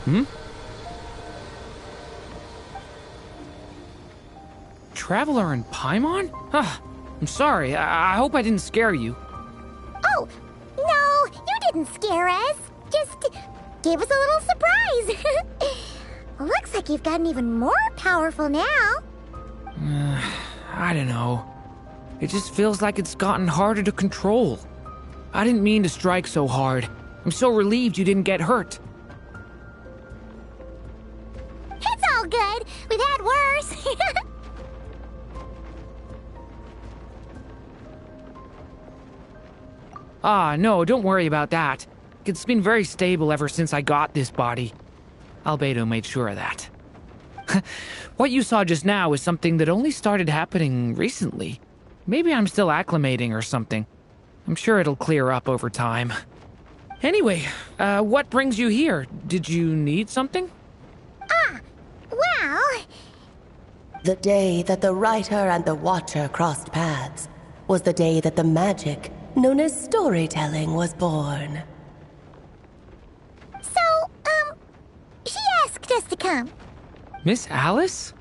Hmm? Traveler in Paimon? I'm sorry. I hope I didn't scare you. Oh, no, you didn't scare us. Just gave us a little surprise. Looks like you've gotten even more powerful now. I don't know. It just feels like it's gotten harder to control. I didn't mean to strike so hard. I'm so relieved you didn't get hurt. It's all good. We've had worse. No, don't worry about that. It's been very stable ever since I got this body. Albedo made sure of that. What you saw just now is something that only started happening recently. Maybe I'm still acclimating or something. I'm sure it'll clear up over time. Anyway, what brings you here? Did you need something? Well... The day that the writer and the watcher crossed paths was the day that the magic known as storytelling was born. So, she asked us to come. Miss Alice?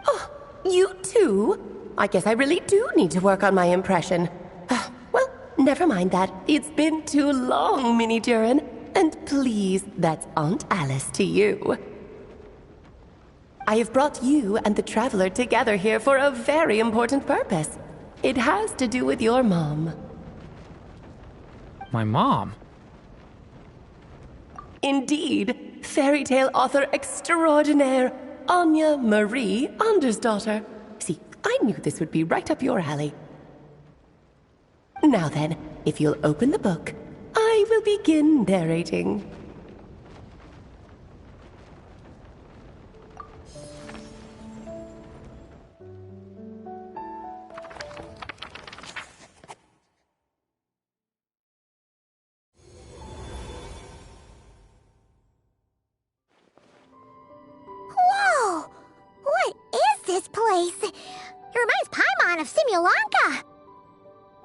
Oh, you too? I guess I really do need to work on my impression. Well, never mind that. It's been too long, Minnie Duran. And please, that's Aunt Alice to you. I have brought you and the Traveler together here for a very important purpose. It has to do with your mom. My mom? Indeed, fairy tale author extraordinaire, Anya Marie Andersdottir. See, I knew this would be right up your alley. Now then, if you'll open the book, I will begin narrating. Whoa! What is this place? It reminds Paimon of Simulanka.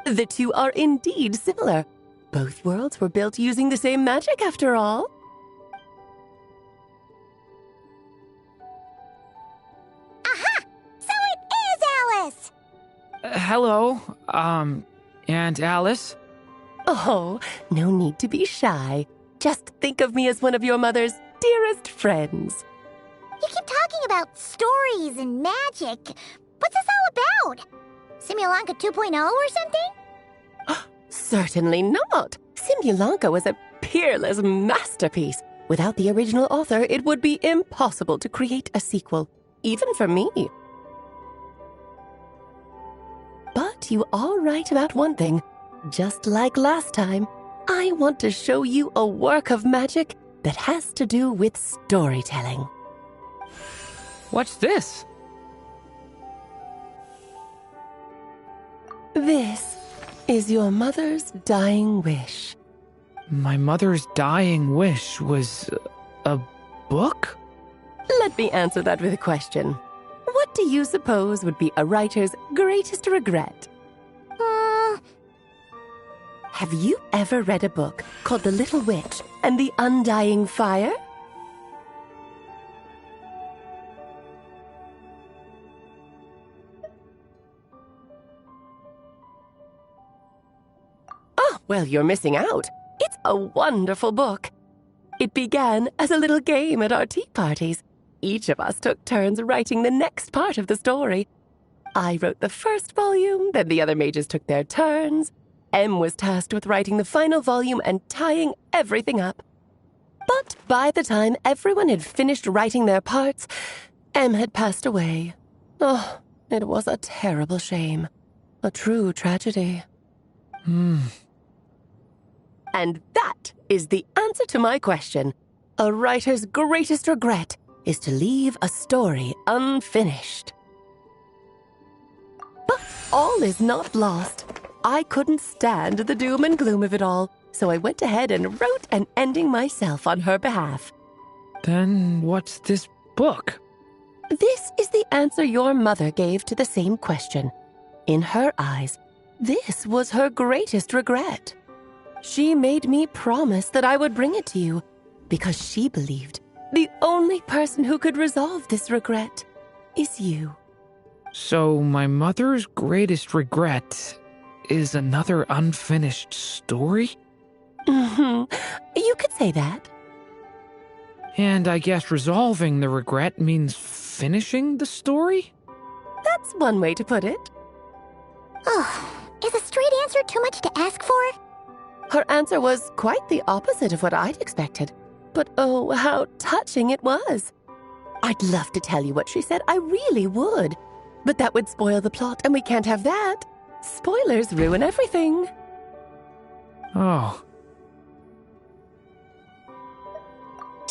The two are indeed similar. Both worlds were built using the same magic, after all. Aha! So it is Alice! Hello, Aunt Alice? Oh, no need to be shy. Just think of me as one of your mother's dearest friends. You keep talking about stories and magic. What's this all about? Simulanka 2.0 or something? Certainly not. Simulanka was a peerless masterpiece. Without the original author, it would be impossible to create a sequel, even for me. But you are right about one thing. Just like last time, I want to show you a work of magic that has to do with storytelling. What's this? This is your mother's dying wish. My mother's dying wish was a book? Let me answer that with a question. What do you suppose would be a writer's greatest regret? Have you ever read a book called The Little Witch and the Undying Fire? Oh, well, you're missing out. It's a wonderful book. It began as a little game at our tea parties. Each of us took turns writing the next part of the story. I wrote the first volume, then the other mages took their turns. Em was tasked with writing the final volume and tying everything up. But by the time everyone had finished writing their parts, Em had passed away. Oh, it was a terrible shame. A true tragedy. And that is the answer to my question. A writer's greatest regret is to leave a story unfinished. But all is not lost. I couldn't stand the doom and gloom of it all, so I went ahead and wrote an ending myself on her behalf. Then what's this book? This is the answer your mother gave to the same question. In her eyes, this was her greatest regret. She made me promise that I would bring it to you, because she believed the only person who could resolve this regret is you. So my mother's greatest regret is another unfinished story? Mm-hmm. You could say that. And I guess resolving the regret means finishing the story? That's one way to put it. Oh, is a straight answer too much to ask for? Her answer was quite the opposite of what I'd expected. But oh, how touching it was. I'd love to tell you what she said, I really would. But that would spoil the plot, and we can't have that. Spoilers ruin everything. Oh.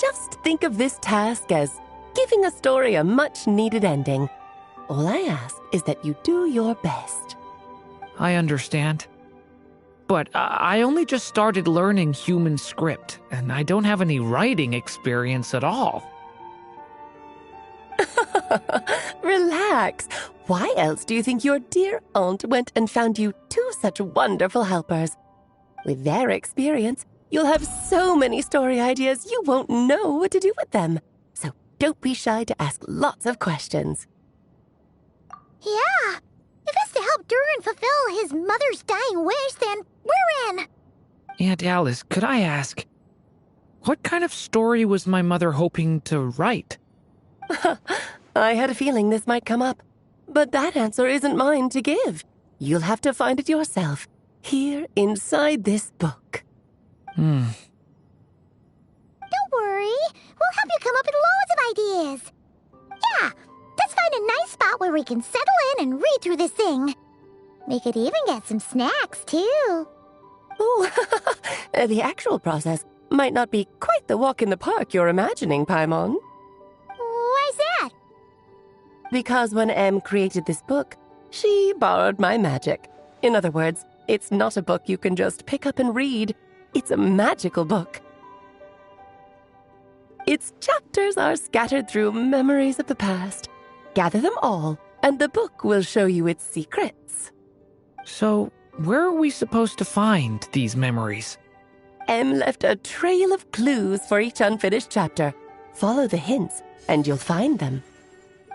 Just think of this task as giving a story a much-needed ending. All I ask is that you do your best. I understand. But I only just started learning human script, and I don't have any writing experience at all. Relax. Why else do you think your dear aunt went and found you two such wonderful helpers? With their experience, you'll have so many story ideas you won't know what to do with them. So don't be shy to ask lots of questions. Yeah. If it's to help Durin fulfill his mother's dying wish, then we're in. Aunt Alice, could I ask, what kind of story was my mother hoping to write? I had a feeling this might come up, but that answer isn't mine to give. You'll have to find it yourself, here inside this book. Don't worry. We'll help you come up with loads of ideas. Yeah, let's find a nice spot where we can settle in and read through this thing. We could even get some snacks, too. Oh, the actual process might not be quite the walk in the park you're imagining, Paimon. Why's that? Because when Em created this book, she borrowed my magic. In other words, it's not a book you can just pick up and read. It's a magical book. Its chapters are scattered through memories of the past. Gather them all, and the book will show you its secrets. So, where are we supposed to find these memories? Em left a trail of clues for each unfinished chapter. Follow the hints, and you'll find them.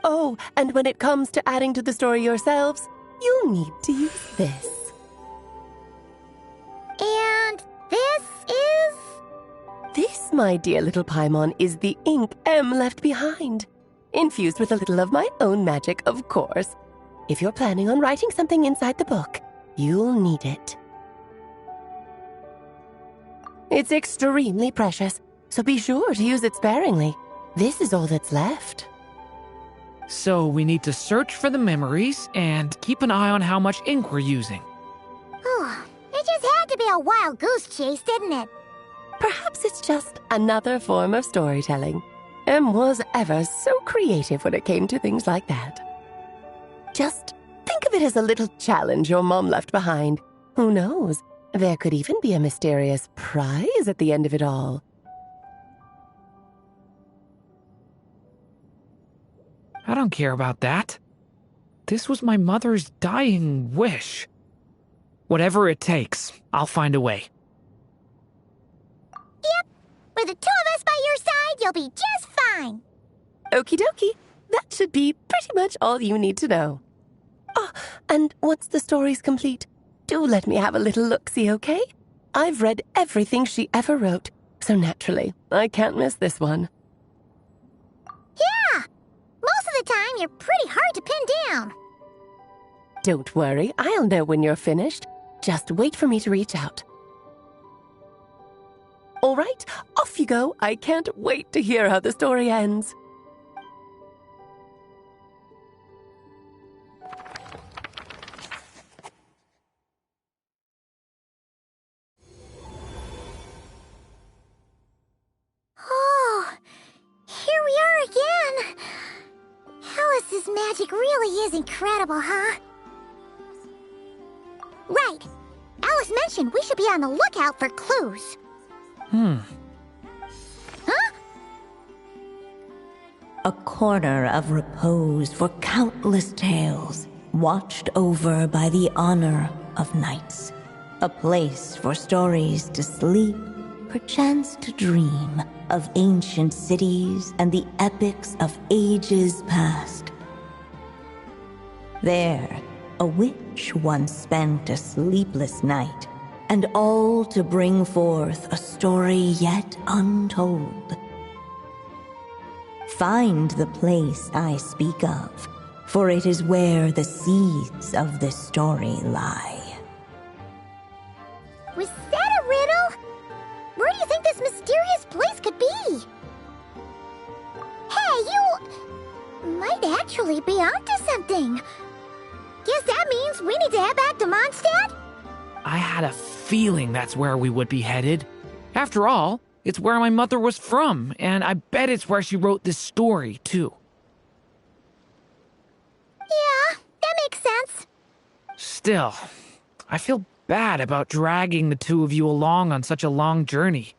Oh, and when it comes to adding to the story yourselves, you'll need to use this. And this is? This, my dear little Paimon, is the ink Em left behind. Infused with a little of my own magic, of course. If you're planning on writing something inside the book, you'll need it. It's extremely precious, so be sure to use it sparingly. This is all that's left. So we need to search for the memories and keep an eye on how much ink we're using. Oh, it just had to be a wild goose chase, didn't it? Perhaps it's just another form of storytelling. Em was ever so creative when it came to things like that. Just think of it as a little challenge your mom left behind. Who knows? There could even be a mysterious prize at the end of it all. I don't care about that. This was my mother's dying wish. Whatever it takes, I'll find a way. Yep. With the two of us by your side, you'll be just fine. Okie dokie. That should be pretty much all you need to know. Oh, and once the story's complete, do let me have a little look-see, okay? I've read everything she ever wrote, so naturally, I can't miss this one. Yeah. Most of the time, you're pretty hard to pin down. Don't worry, I'll know when you're finished. Just wait for me to reach out. All right, off you go. I can't wait to hear how the story ends. Oh, here we are again. Alice's magic really is incredible, huh? Right. Alice mentioned we should be on the lookout for clues. Huh? A corner of repose for countless tales, watched over by the honor of knights. A place for stories to sleep, perchance to dream of ancient cities and the epics of ages past. There, a witch once spent a sleepless night, and all to bring forth a story yet untold. Find the place I speak of, for it is where the seeds of this story lie. Was that a riddle? Where do you think this mysterious place could be? Hey, you might actually be onto something. Guess that means we need to head back to Mondstadt? I had a feeling that's where we would be headed. After all, it's where my mother was from, and I bet it's where she wrote this story, too. Yeah, that makes sense. Still, I feel bad about dragging the two of you along on such a long journey.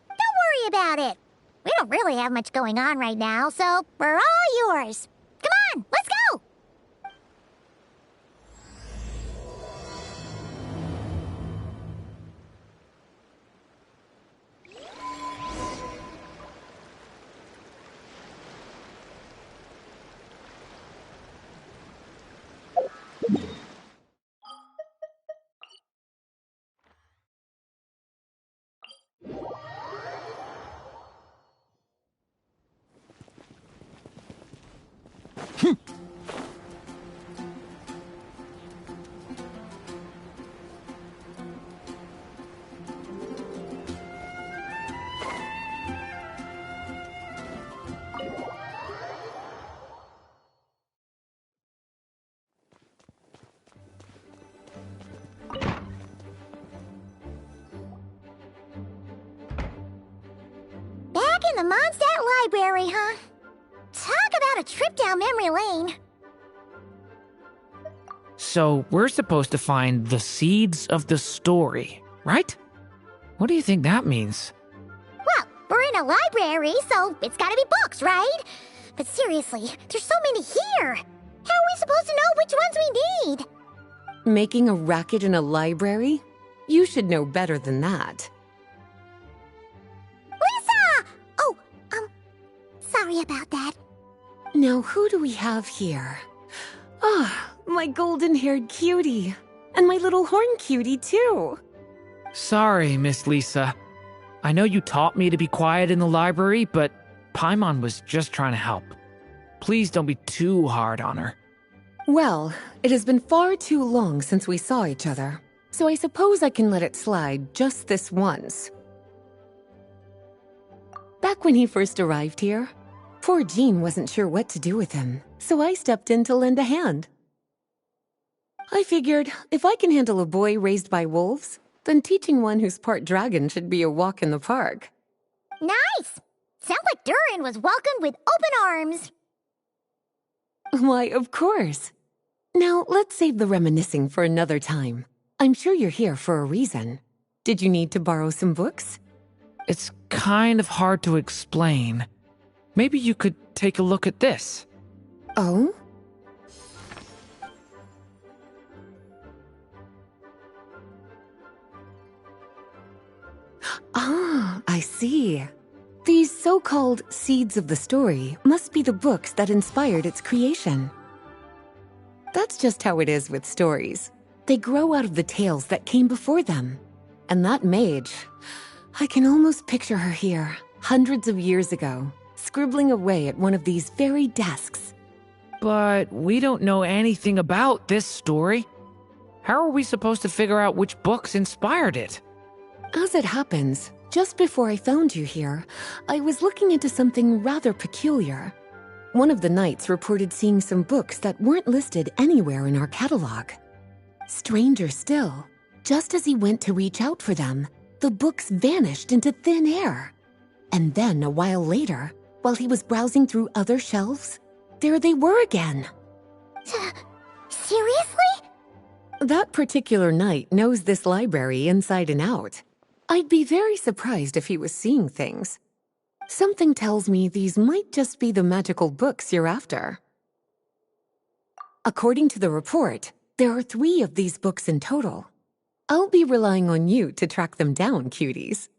Don't worry about it. We don't really have much going on right now, so we're all yours. Come on, let's go! Back in the Mondstadt Library, huh? Talk about a trip down memory lane. So, we're supposed to find the seeds of the story, right? What do you think that means? Well, we're in a library, so it's gotta be books, right? But seriously, there's so many here. How are we supposed to know which ones we need? Making a racket in a library? You should know better than that. Lisa! Oh, sorry about that. Now, who do we have here? Ah, my golden-haired cutie. And my little horn cutie, too. Sorry, Miss Lisa. I know you taught me to be quiet in the library, but Paimon was just trying to help. Please don't be too hard on her. Well, it has been far too long since we saw each other, so I suppose I can let it slide just this once. Back when he first arrived here, poor Jean wasn't sure what to do with him, so I stepped in to lend a hand. I figured, if I can handle a boy raised by wolves, then teaching one who's part dragon should be a walk in the park. Nice! Sounds like Durin was welcomed with open arms. Why, of course. Now, let's save the reminiscing for another time. I'm sure you're here for a reason. Did you need to borrow some books? It's kind of hard to explain. Maybe you could take a look at this. Oh? Ah, I see. These so-called seeds of the story must be the books that inspired its creation. That's just how it is with stories. They grow out of the tales that came before them. And that mage, I can almost picture her here, hundreds of years ago, scribbling away at one of these very desks. But we don't know anything about this story. How are we supposed to figure out which books inspired it? As it happens, just before I found you here, I was looking into something rather peculiar. One of the knights reported seeing some books that weren't listed anywhere in our catalog. Stranger still, just as he went to reach out for them, the books vanished into thin air. And then, a while later, while he was browsing through other shelves, there they were again. Seriously? That particular knight knows this library inside and out. I'd be very surprised if he was seeing things. Something tells me these might just be the magical books you're after. According to the report, there are 3 of these books in total. I'll be relying on you to track them down, cuties.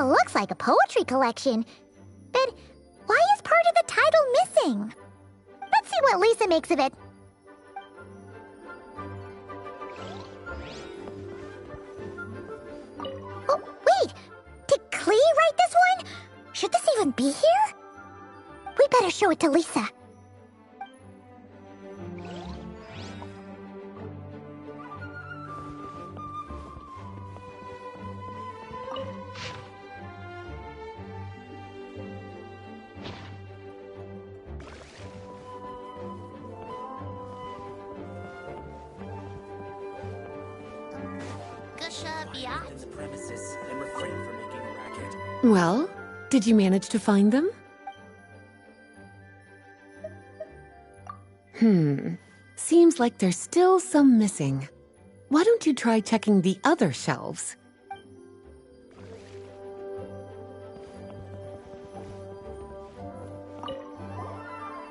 looks like a poetry collection. But why is part of the title missing? Let's see what Lisa makes of it. Oh, wait! Did Klee write this one? Should this even be here? We better show it to Lisa. The premises and refrain from making a racket. Well, did you manage to find them? Seems like there's still some missing. Why don't you try checking the other shelves?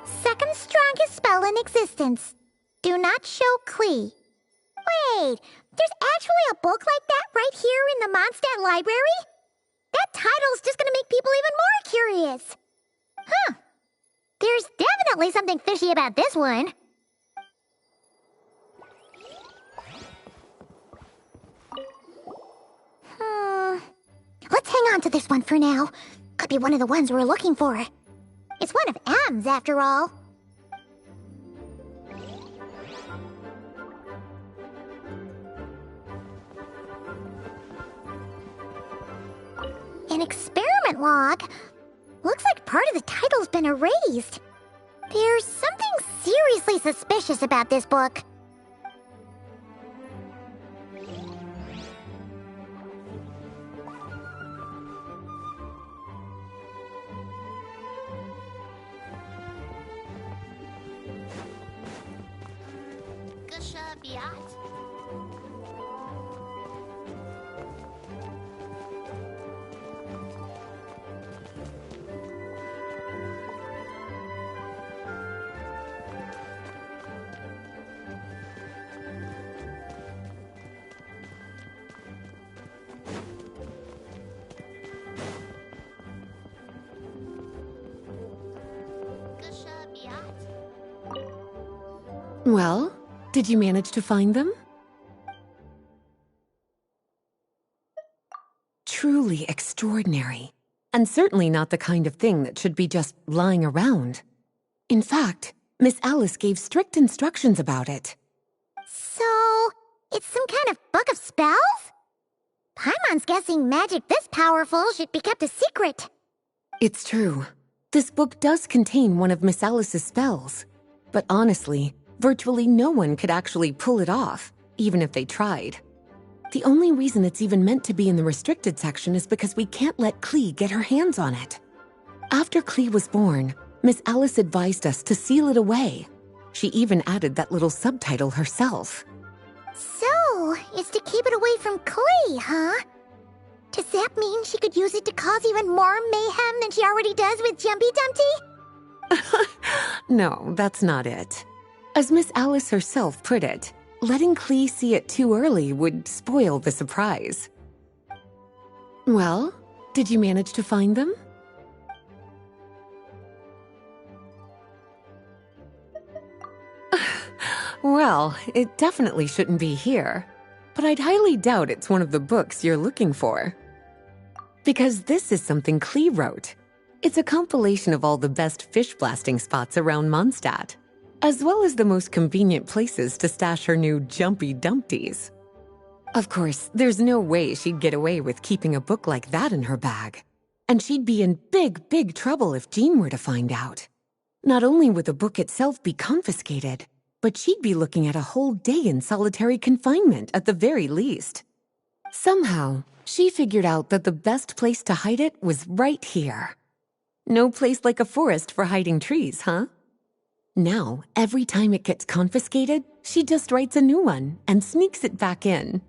Second strongest spell in existence. Do not show Klee. Wait, there's actually a book like that right here in the Mondstadt library? That title's just gonna make people even more curious. Huh. There's definitely something fishy about this one. Let's hang on to this one for now. Could be one of the ones we're looking for. It's one of M's, after all. An experiment log. Looks like part of the title's been erased. There's something seriously suspicious about this book. Well, did you manage to find them? Truly extraordinary, and certainly not the kind of thing that should be just lying around. In fact, Miss Alice gave strict instructions about it. So, it's some kind of book of spells? Paimon's guessing magic this powerful should be kept a secret. It's true. This book does contain one of Miss Alice's spells. But honestly, virtually no one could actually pull it off, even if they tried. The only reason it's even meant to be in the restricted section is because we can't let Klee get her hands on it. After Klee was born, Miss Alice advised us to seal it away. She even added that little subtitle herself. So, it's to keep it away from Klee, huh? Does that mean she could use it to cause even more mayhem than she already does with Jumpy Dumpty? No, that's not it. As Miss Alice herself put it, letting Klee see it too early would spoil the surprise. Well, did you manage to find them? Well, it definitely shouldn't be here, but I'd highly doubt it's one of the books you're looking for. Because this is something Klee wrote. It's a compilation of all the best fish blasting spots around Mondstadt, as well as the most convenient places to stash her new Jumpy Dumpties. Of course, there's no way she'd get away with keeping a book like that in her bag. And she'd be in big trouble if Jean were to find out. Not only would the book itself be confiscated, but she'd be looking at a whole day in solitary confinement at the very least. Somehow, she figured out that the best place to hide it was right here. No place like a forest for hiding trees, huh? Now, every time it gets confiscated, she just writes a new one and sneaks it back in.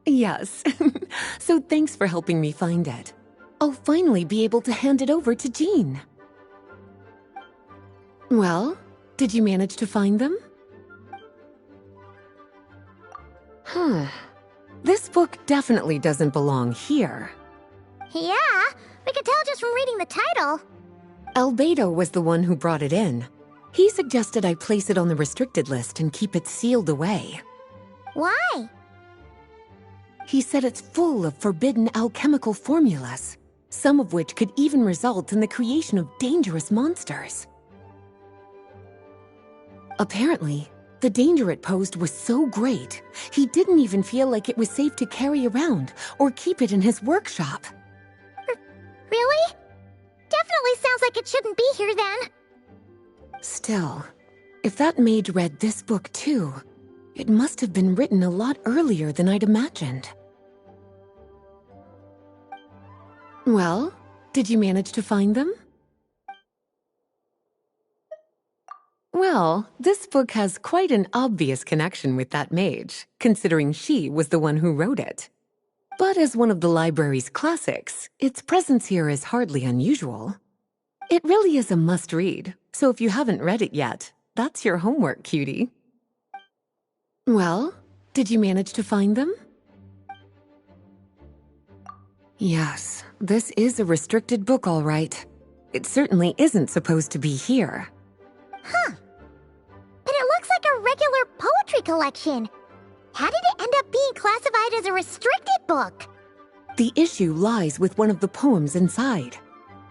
Yes, so thanks for helping me find it. I'll finally be able to hand it over to Jean. Well, did you manage to find them? This book definitely doesn't belong here. Yeah, we could tell just from reading the title. Albedo was the one who brought it in. He suggested I place it on the restricted list and keep it sealed away. Why? He said it's full of forbidden alchemical formulas, some of which could even result in the creation of dangerous monsters. Apparently, the danger it posed was so great, he didn't even feel like it was safe to carry around or keep it in his workshop. Really? Definitely sounds like it shouldn't be here then. Still, if that mage read this book too, it must have been written a lot earlier than I'd imagined. Well, did you manage to find them? Well, this book has quite an obvious connection with that mage, considering she was the one who wrote it. But as one of the library's classics, its presence here is hardly unusual. It really is a must-read, so if you haven't read it yet, that's your homework, cutie. Well, did you manage to find them? Yes, this is a restricted book, all right. It certainly isn't supposed to be here. Huh. But it looks like a regular poetry collection. How did it end up being classified as a restricted book? The issue lies with one of the poems inside.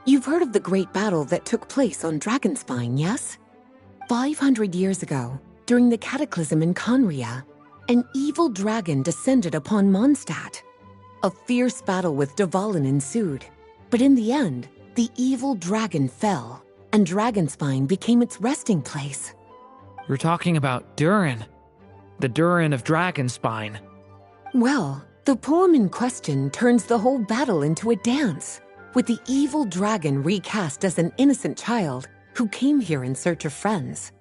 You've heard of the great battle that took place on Dragonspine, yes? 500 years ago, during the cataclysm in Conria, an evil dragon descended upon Mondstadt. A fierce battle with Dvalin ensued, but in the end, the evil dragon fell, and Dragonspine became its resting place. You're talking about Durin. The Durin of Dragonspine. Well, the poem in question turns the whole battle into a dance, with the evil dragon recast as an innocent child who came here in search of friends.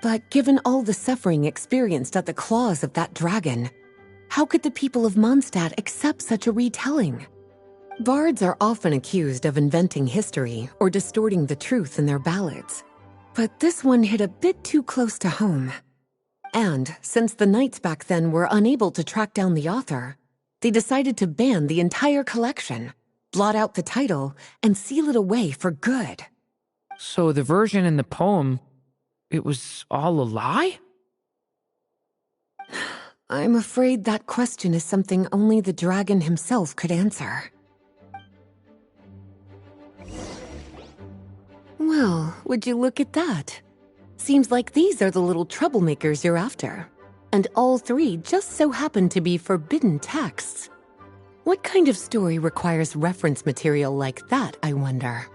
But given all the suffering experienced at the claws of that dragon, how could the people of Mondstadt accept such a retelling? Bards are often accused of inventing history or distorting the truth in their ballads. But this one hit a bit too close to home. And since the knights back then were unable to track down the author, they decided to ban the entire collection, blot out the title, and seal it away for good. So the version in the poem, it was all a lie? I'm afraid that question is something only the dragon himself could answer. Well, would you look at that? Seems like these are the little troublemakers you're after. And all three just so happen to be forbidden texts. What kind of story requires reference material like that, I wonder?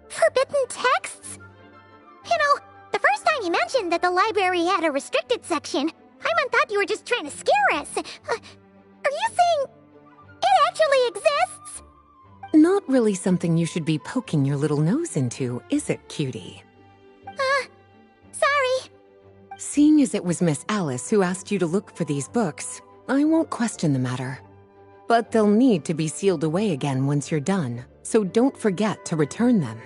Forbidden texts? You know, the first time you mentioned that the library had a restricted section, I thought you were just trying to scare us. Are you saying it actually exists? Not really something you should be poking your little nose into, is it, cutie? Sorry. Seeing as it was Miss Alice who asked you to look for these books, I won't question the matter. But they'll need to be sealed away again once you're done, so don't forget to return them.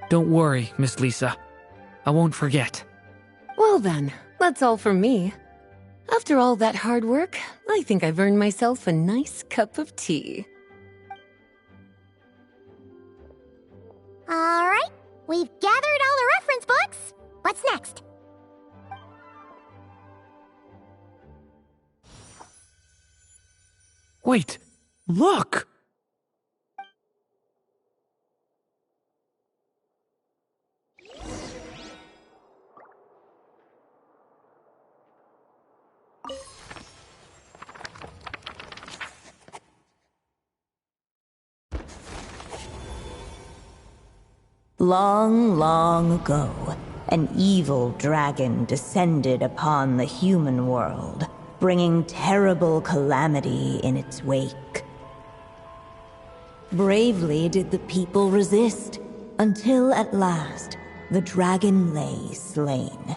Don't worry, Miss Lisa. I won't forget. Well then, that's all from me. After all that hard work, I think I've earned myself a nice cup of tea. All right, we've gathered all the reference books. What's next? Wait, look! Long, long ago, an evil dragon descended upon the human world, bringing terrible calamity in its wake. Bravely did the people resist, until at last, the dragon lay slain.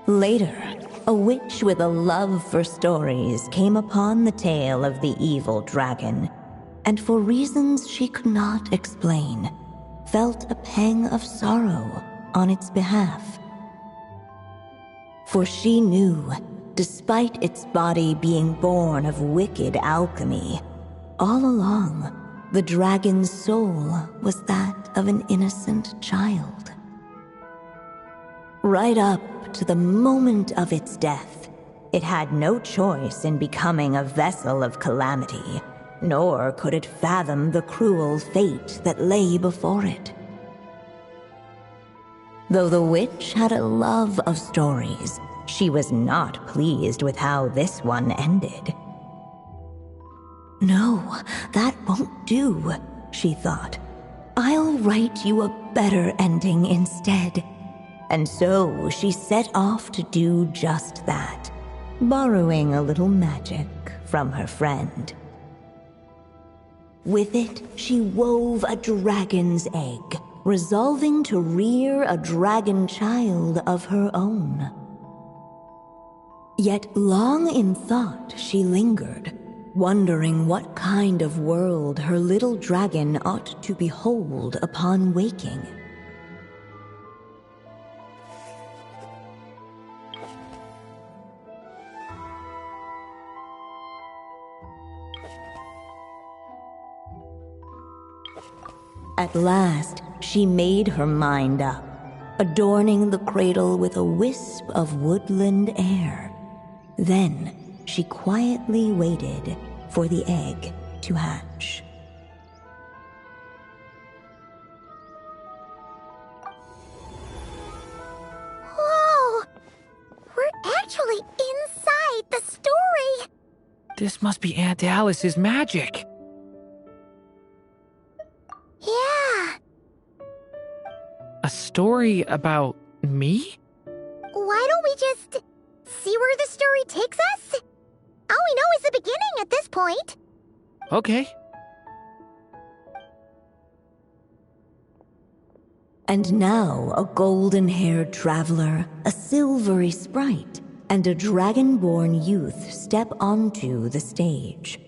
Later, a witch with a love for stories came upon the tale of the evil dragon, and for reasons she could not explain, felt a pang of sorrow on its behalf. For she knew despite its body being born of wicked alchemy, all along, the dragon's soul was that of an innocent child. Right up to the moment of its death, it had no choice in becoming a vessel of calamity, nor could it fathom the cruel fate that lay before it. Though the witch had a love of stories, she was not pleased with how this one ended. No, that won't do, she thought. I'll write you a better ending instead. And so she set off to do just that, borrowing a little magic from her friend. With it, she wove a dragon's egg, resolving to rear a dragon child of her own. Yet long in thought she lingered, wondering what kind of world her little dragon ought to behold upon waking. At last, she made her mind up, adorning the cradle with a wisp of woodland air. Then she quietly waited for the egg to hatch. Whoa! We're actually inside the story! This must be Aunt Alice's magic. Yeah. A story about me? Why don't we just see where the story takes us? All we know is the beginning at this point. Okay. And now a golden-haired traveler, a silvery sprite, and a dragon-born youth step onto the stage.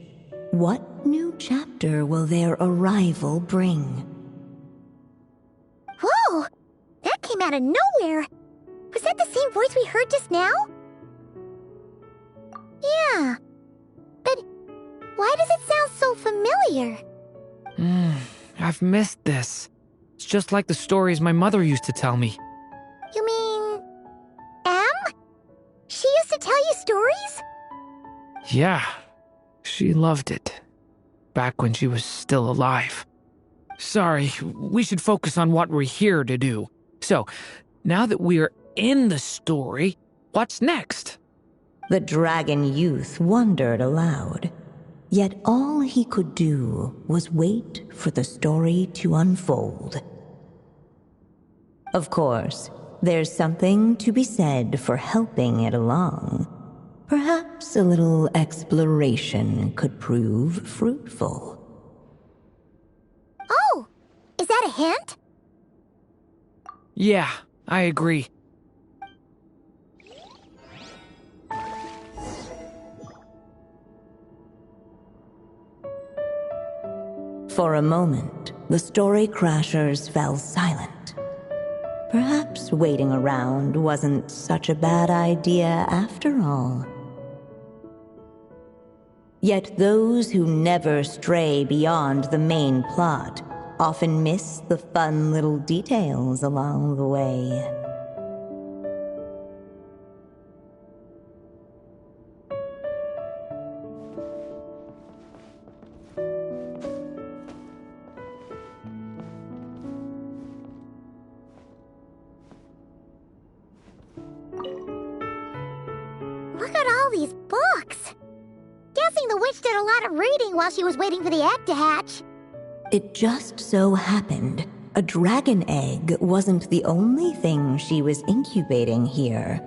What new chapter will their arrival bring? Whoa! That came out of nowhere! Was that the same voice we heard just now? Yeah. But why does it sound so familiar? I've missed this. It's just like the stories my mother used to tell me. You mean... Em? She used to tell you stories? Yeah, she loved it. Back when she was still alive. Sorry, we should focus on what we're here to do. So, now that we're in the story, what's next? The dragon youth wondered aloud. Yet all he could do was wait for the story to unfold. Of course, there's something to be said for helping it along. Perhaps a little exploration could prove fruitful. Oh! Is that a hint? Yeah, I agree. For a moment, the story crashers fell silent. Perhaps waiting around wasn't such a bad idea after all. Yet those who never stray beyond the main plot often miss the fun little details along the way. Look at all these books! Guessing the witch did a lot of reading while she was waiting for the egg to hatch. It just so happened a dragon egg wasn't the only thing she was incubating here.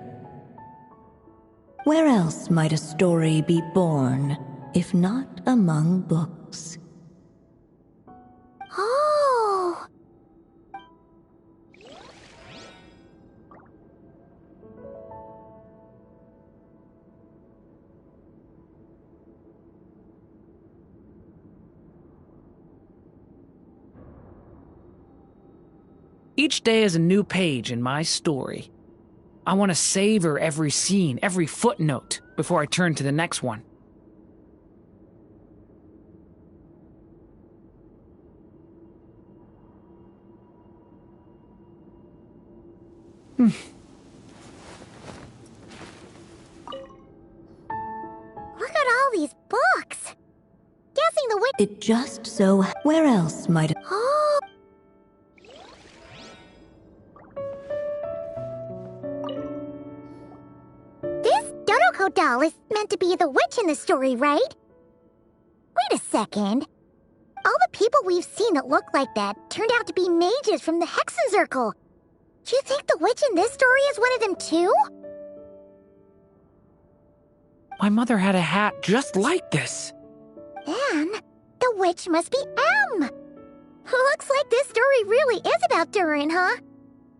Where else might a story be born, if not among books? Oh! Each day is a new page in my story. I want to savor every scene, every footnote, before I turn to the next one. Look at all these books. Guessing the witch. It just so... Where else might... Oh. This Draco doll is meant to be the witch in the story, right? Wait a second. All the people we've seen that look like that turned out to be mages from the Hexen Circle. Do you think the witch in this story is one of them too? My mother had a hat just like this. Then, the witch must be M. Looks like this story really is about Durin, huh?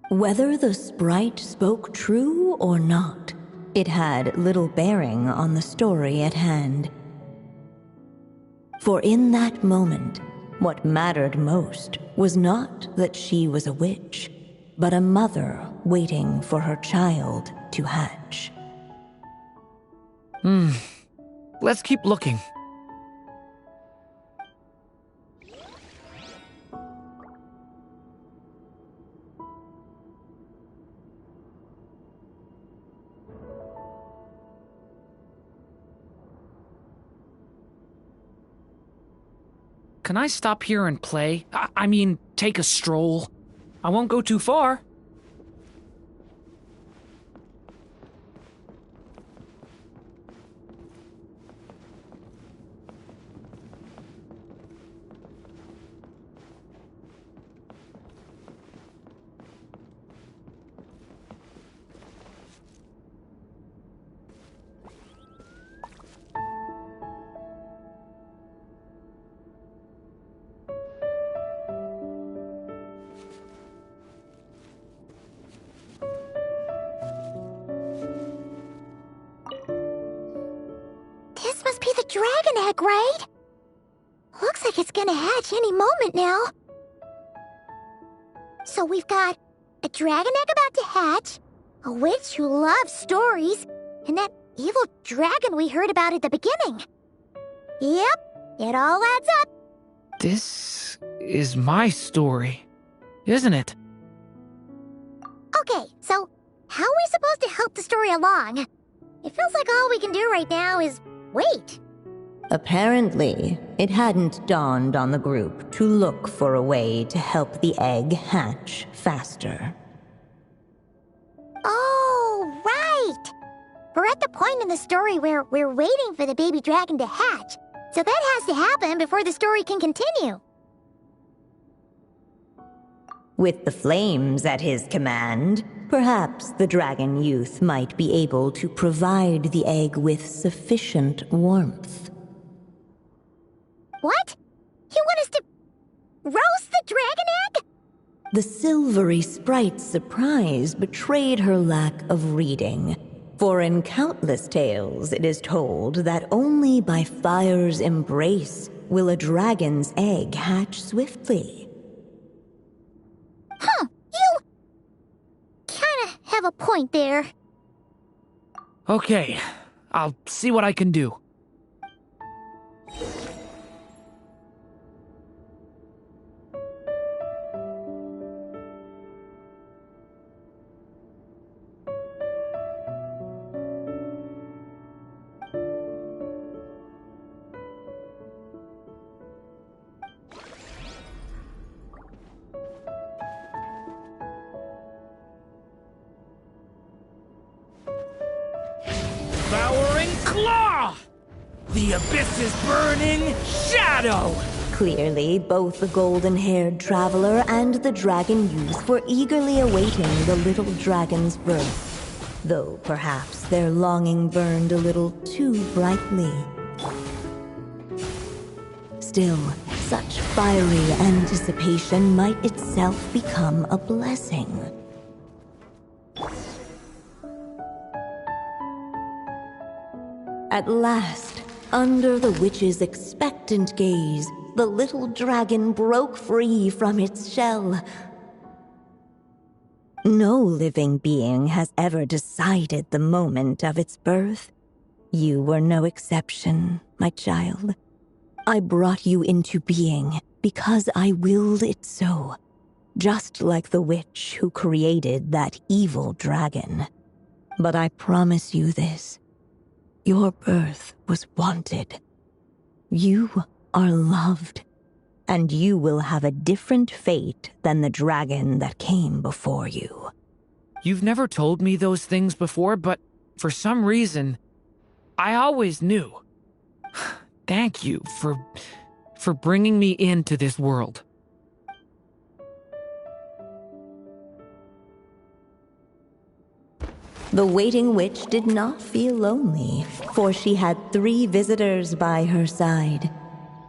Whether the sprite spoke true or not, it had little bearing on the story at hand. For in that moment, what mattered most was not that she was a witch, but a mother waiting for her child to hatch. Let's keep looking. Can I stop here and play? I mean, take a stroll. I won't go too far. This must be the dragon egg, right? Looks like it's gonna hatch any moment now. So we've got a dragon egg about to hatch, a witch who loves stories, and that evil dragon we heard about at the beginning. Yep, it all adds up. This is my story, isn't it? Okay, so how are we supposed to help the story along? It feels like all we can do right now is wait. Apparently, it hadn't dawned on the group to look for a way to help the egg hatch faster. Oh, right! We're at the point in the story where we're waiting for the baby dragon to hatch, so that has to happen before the story can continue. With the flames at his command, perhaps the dragon youth might be able to provide the egg with sufficient warmth. What? You want us to roast the dragon egg? The silvery sprite's surprise betrayed her lack of reading, for in countless tales it is told that only by fire's embrace will a dragon's egg hatch swiftly. Huh, you kinda have a point there. Okay, I'll see what I can do. Devouring claw! The abyss's burning shadow! Clearly, both the golden-haired traveler and the dragon youth were eagerly awaiting the little dragon's birth, though perhaps their longing burned a little too brightly. Still, such fiery anticipation might itself become a blessing. At last, under the witch's expectant gaze, the little dragon broke free from its shell. No living being has ever decided the moment of its birth. You were no exception, my child. I brought you into being because I willed it so, just like the witch who created that evil dragon. But I promise you this, your birth was wanted. You are loved, and you will have a different fate than the dragon that came before you. You've never told me those things before, but for some reason, I always knew. Thank you for bringing me into this world. The waiting witch did not feel lonely, for she had 3 visitors by her side.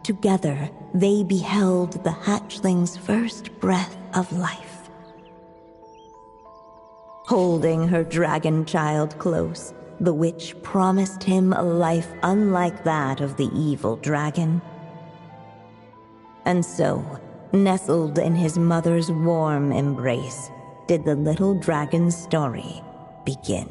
Together, they beheld the hatchling's first breath of life. Holding her dragon child close, the witch promised him a life unlike that of the evil dragon. And so, nestled in his mother's warm embrace, did the little dragon's story begin.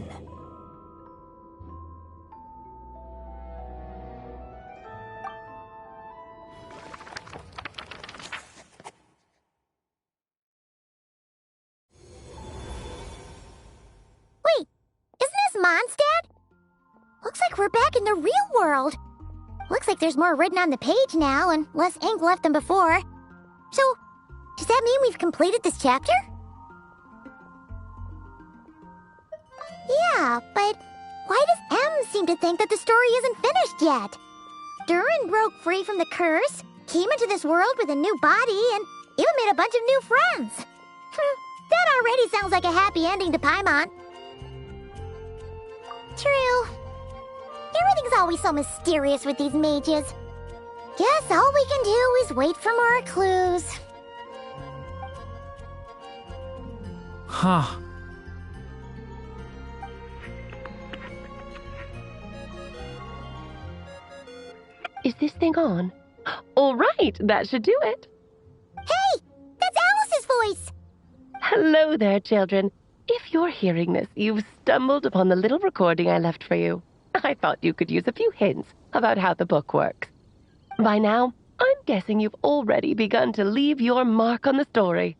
Wait, isn't this Mondstadt? Looks like we're back in the real world. Looks like there's more written on the page now and less ink left than before. So, does that mean we've completed this chapter? Yeah, but why does M seem to think that the story isn't finished yet? Durin broke free from the curse, came into this world with a new body, and even made a bunch of new friends. That already sounds like a happy ending to Paimon. True. Everything's always so mysterious with these mages. Guess all we can do is wait for more clues. Huh. Is this thing on? All right, that should do it. Hey, that's Alice's voice. Hello there, children. If you're hearing this, you've stumbled upon the little recording I left for you. I thought you could use a few hints about how the book works. By now, I'm guessing you've already begun to leave your mark on the story.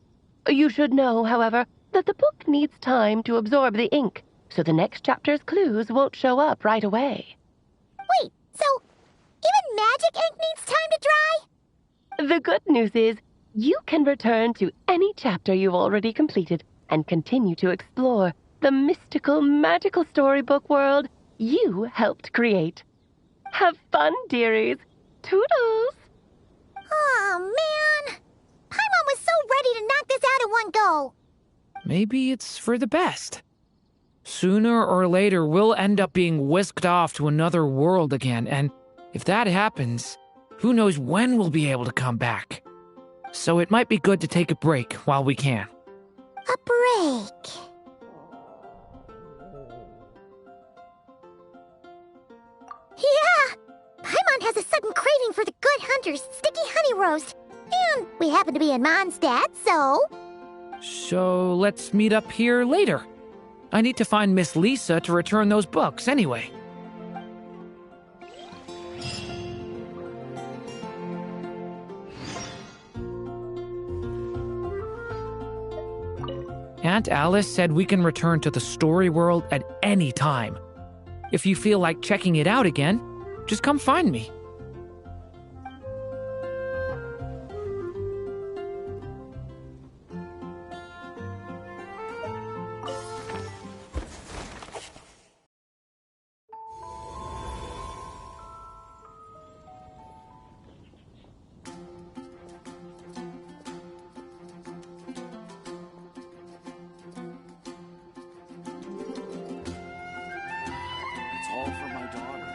You should know, however, that the book needs time to absorb the ink, so the next chapter's clues won't show up right away. Wait, so even magic ink needs time to dry? The good news is, you can return to any chapter you've already completed and continue to explore the mystical, magical storybook world you helped create. Have fun, dearies. Toodles! Oh, man. Paimon was so ready to knock this out in one go. Maybe it's for the best. Sooner or later, we'll end up being whisked off to another world again, and if that happens, who knows when we'll be able to come back. So it might be good to take a break while we can. A break. Yeah! Paimon has a sudden craving for the Good Hunter's sticky honey roast. And we happen to be in Mondstadt, so... So let's meet up here later. I need to find Miss Lisa to return those books anyway. Aunt Alice said we can return to the story world at any time. If you feel like checking it out again, just come find me. It's all for my daughter.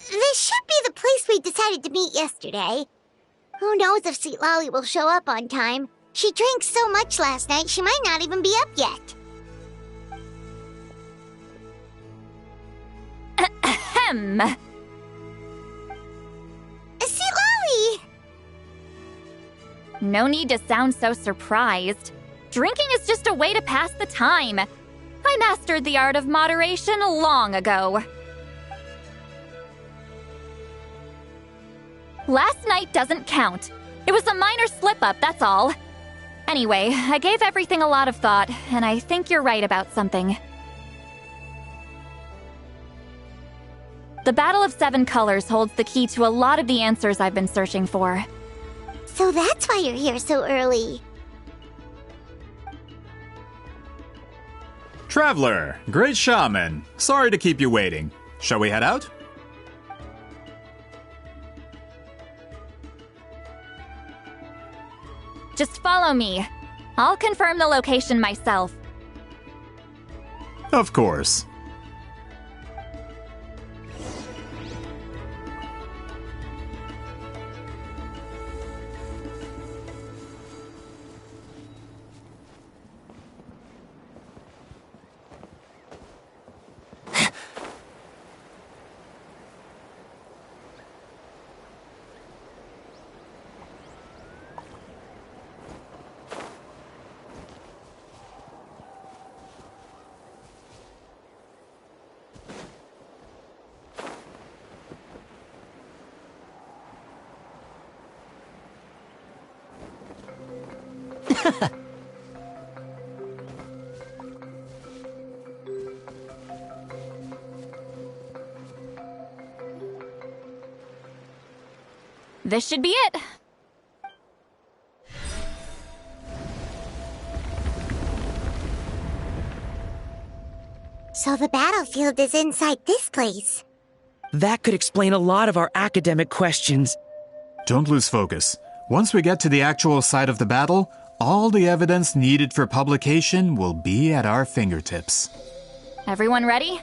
This should be the place we decided to meet yesterday. Who knows if Sweet Lolly will show up on time? She drank so much last night, she might not even be up yet. Ahem. Sweet Lolly! No need to sound so surprised. Drinking is just a way to pass the time. I mastered the art of moderation long ago. Last night doesn't count. It was a minor slip-up, that's all. Anyway, I gave everything a lot of thought, and I think you're right about something. The Battle of Seven Colors holds the key to a lot of the answers I've been searching for. So that's why you're here so early. Traveler, great shaman. Sorry to keep you waiting. Shall we head out? Just follow me. I'll confirm the location myself. Of course. This should be it. So the battlefield is inside this place. That could explain a lot of our academic questions. Don't lose focus. Once we get to the actual site of the battle, all the evidence needed for publication will be at our fingertips. Everyone ready?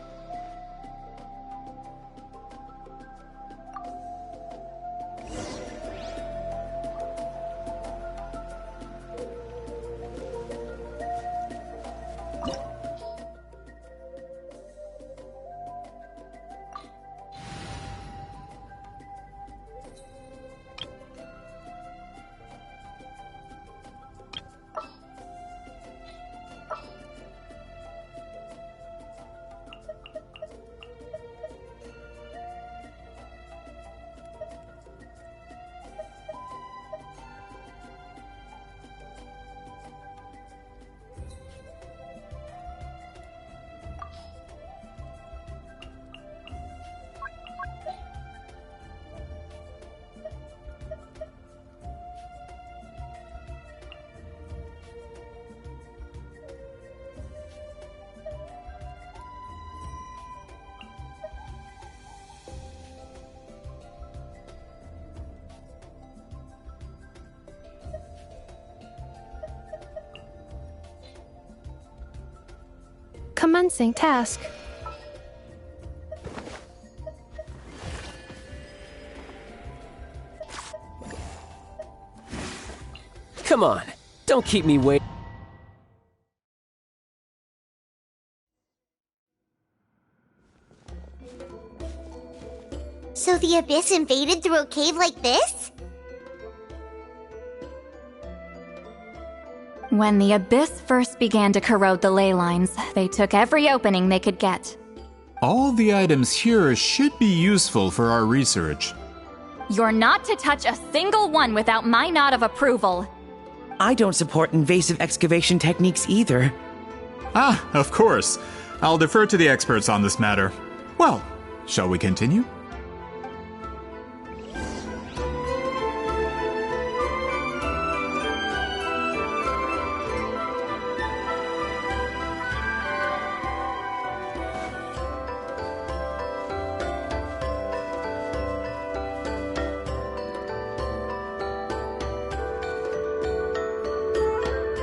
Commencing task. Come on, don't keep me waiting. So the Abyss invaded through a cave like this? When the Abyss first began to corrode the ley lines, they took every opening they could get. All the items here should be useful for our research. You're not to touch a single one without my nod of approval. I don't support invasive excavation techniques either. Ah, of course. I'll defer to the experts on this matter. Well, shall we continue?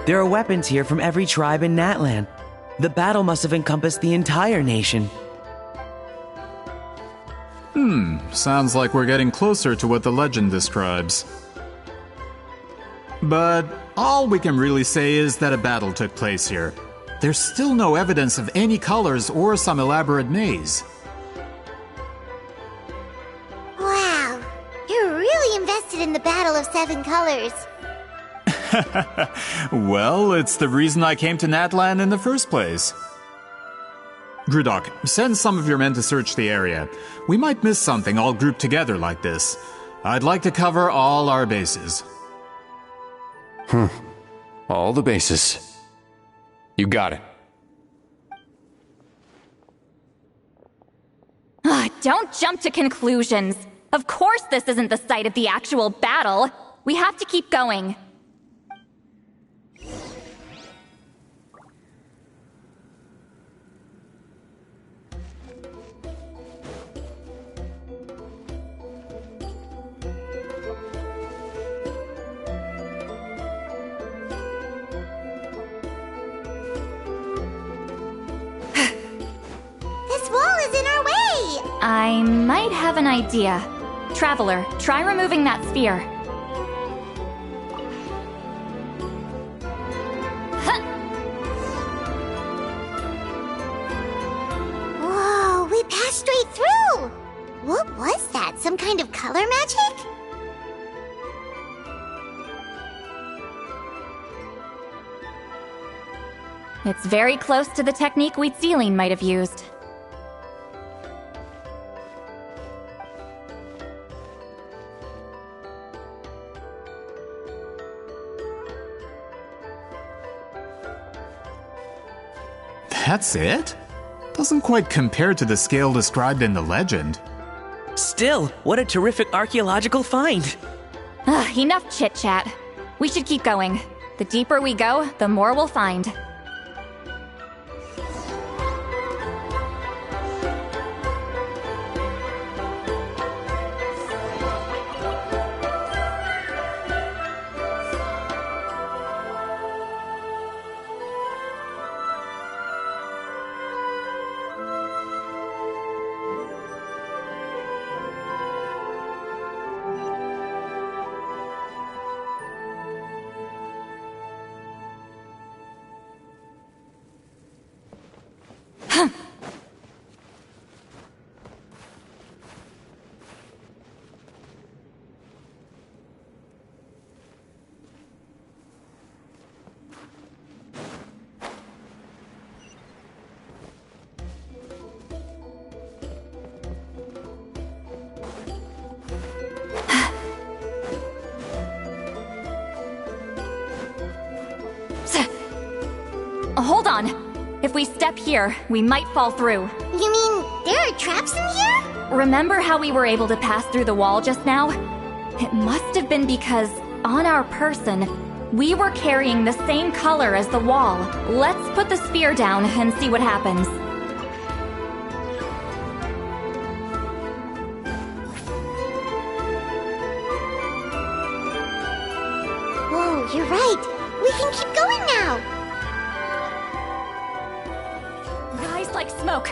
There are weapons here from every tribe in Natlan. The battle must have encompassed the entire nation. Sounds like we're getting closer to what the legend describes. But all we can really say is that a battle took place here. There's still no evidence of any colors or some elaborate maze. Wow, you're really invested in the Battle of Seven Colors. Well, it's the reason I came to Natlan in the first place. Grudok, send some of your men to search the area. We might miss something all grouped together like this. I'd like to cover all our bases. All the bases. You got it. Don't jump to conclusions. Of course this isn't the site of the actual battle. We have to keep going. I might have an idea. Traveler, try removing that sphere. Whoa, we passed straight through! What was that? Some kind of color magic? It's very close to the technique Wheatsealing might have used. That's it? Doesn't quite compare to the scale described in the legend. Still, what a terrific archaeological find! Enough chit-chat. We should keep going. The deeper we go, the more we'll find. Hold on. If we step here, we might fall through. You mean there are traps in here? Remember how we were able to pass through the wall just now? It must have been because, on our person, we were carrying the same color as the wall. Let's put the sphere down and see what happens. Whoa, you're right. We can keep going now. Rise like smoke.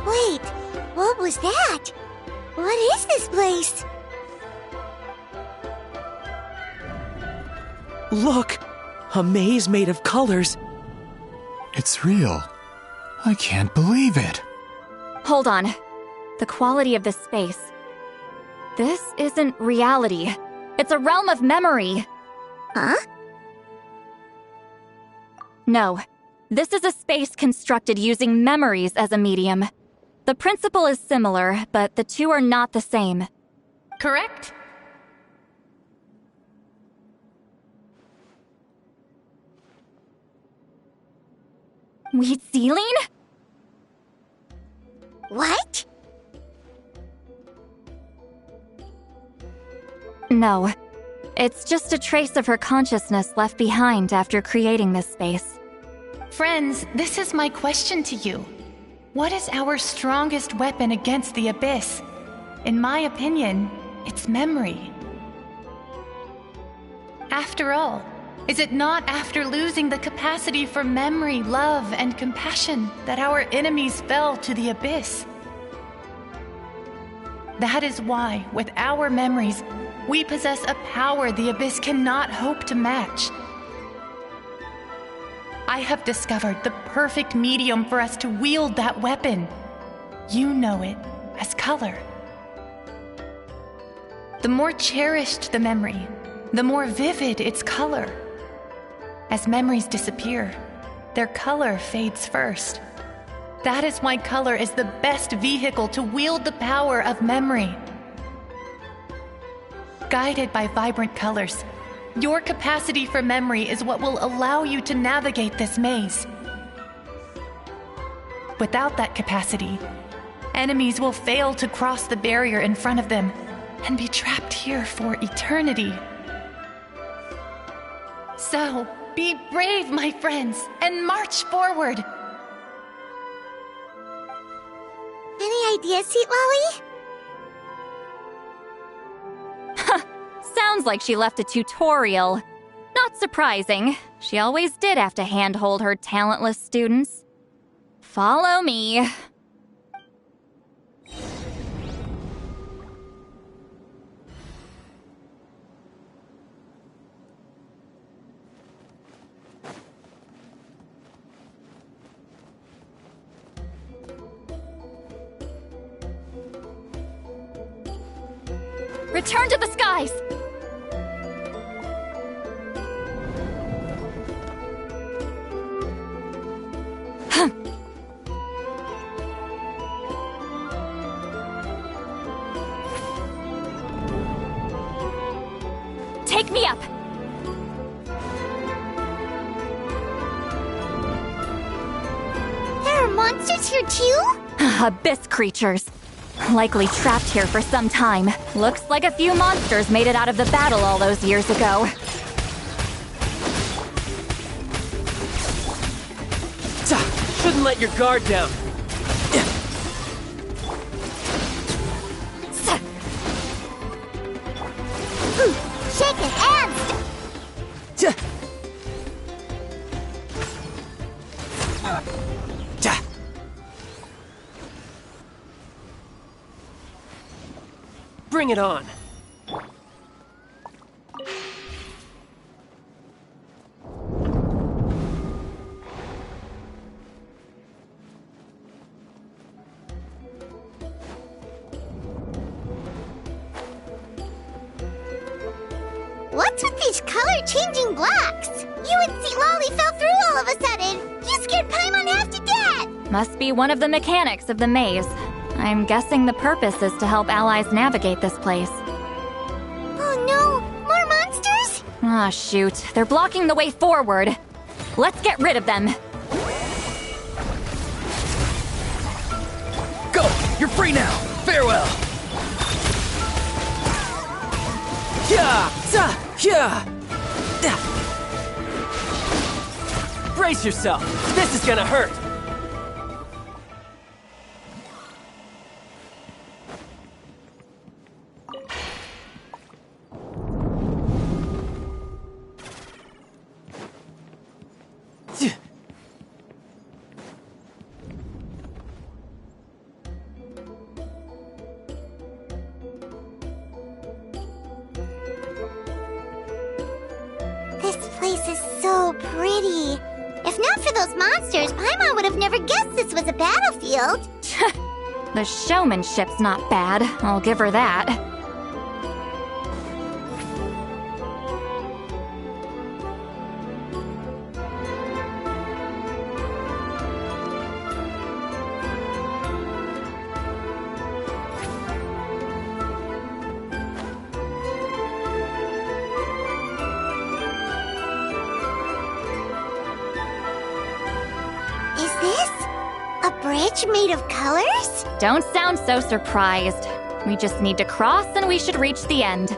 Wait, what was that? What is this place? Look! A maze made of colors. It's real. I can't believe it. Hold on. The quality of this space. This isn't reality. It's a realm of memory. Huh? No. This is a space constructed using memories as a medium. The principle is similar, but the two are not the same. Correct? Wheat ceiling? What? No. It's just a trace of her consciousness left behind after creating this space. Friends, this is my question to you. What is our strongest weapon against the abyss? In my opinion, it's memory. After all, is it not after losing the capacity for memory, love, and compassion that our enemies fell to the abyss? That is why, with our memories, we possess a power the abyss cannot hope to match. I have discovered the perfect medium for us to wield that weapon. You know it as color. The more cherished the memory, the more vivid its color. As memories disappear, their color fades first. That is why color is the best vehicle to wield the power of memory. Guided by vibrant colors, your capacity for memory is what will allow you to navigate this maze. Without that capacity, enemies will fail to cross the barrier in front of them and be trapped here for eternity. So, be brave, my friends, and march forward. Any ideas, Sweet Lolly? Sounds like she left a tutorial. Not surprising. She always did have to handhold her talentless students. Follow me. Return to the skies! Take me up! There are monsters here too? Abyss creatures. Likely trapped here for some time. Looks like a few monsters made it out of the battle all those years ago. Shouldn't let your guard down. Shaking hands! Bring it on. What's with these color-changing blocks? You and Sweet Lolly fell through all of a sudden. You scared Paimon half to death. Must be one of the mechanics of the maze. I'm guessing the purpose is to help allies navigate this place. Oh no, more monsters? Ah, shoot. They're blocking the way forward. Let's get rid of them. Go! You're free now! Farewell! Brace yourself! This is gonna hurt! This place is so pretty. If not for those monsters, Paimon would have never guessed this was a battlefield. The showmanship's not bad, I'll give her that. Is A bridge made of colors? Don't sound so surprised. We just need to cross and we should reach the end.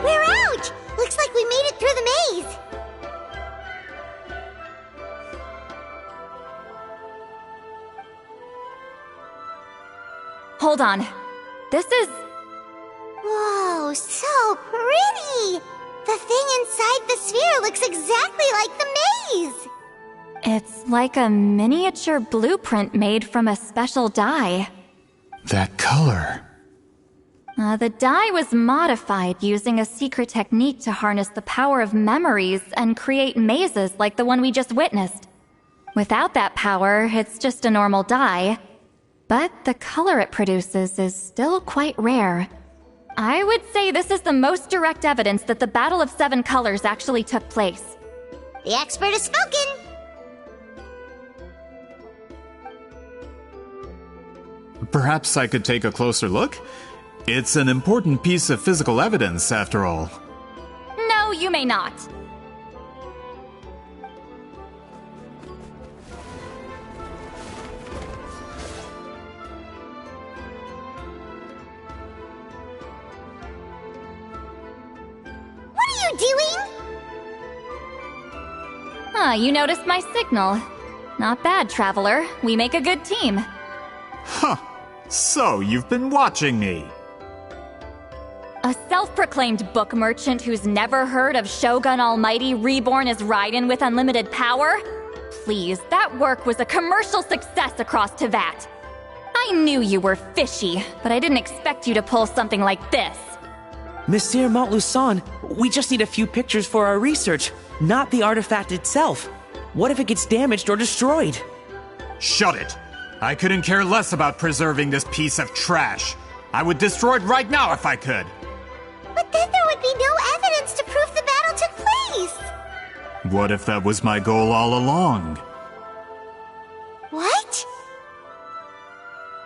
We're out! Looks like we made it through the maze. Hold on. This is... Whoa, so pretty! The thing inside the sphere looks exactly like the maze! It's like a miniature blueprint made from a special dye. That color. The dye was modified using a secret technique to harness the power of memories and create mazes like the one we just witnessed. Without that power, it's just a normal dye. But the color it produces is still quite rare. I would say this is the most direct evidence that the Battle of Seven Colors actually took place. The expert has spoken! Perhaps I could take a closer look? It's an important piece of physical evidence, after all. No, you may not. What are you doing? You noticed my signal. Not bad, Traveler. We make a good team. Huh. So, you've been watching me. A self-proclaimed book merchant who's never heard of Shogun Almighty reborn as Raiden with unlimited power? Please, that work was a commercial success across Teyvat. I knew you were fishy, but I didn't expect you to pull something like this. Monsieur Montluçon, we just need a few pictures for our research, not the artifact itself. What if it gets damaged or destroyed? Shut it! I couldn't care less about preserving this piece of trash. I would destroy it right now if I could. But then there would be no evidence to prove the battle took place! What if that was my goal all along? What?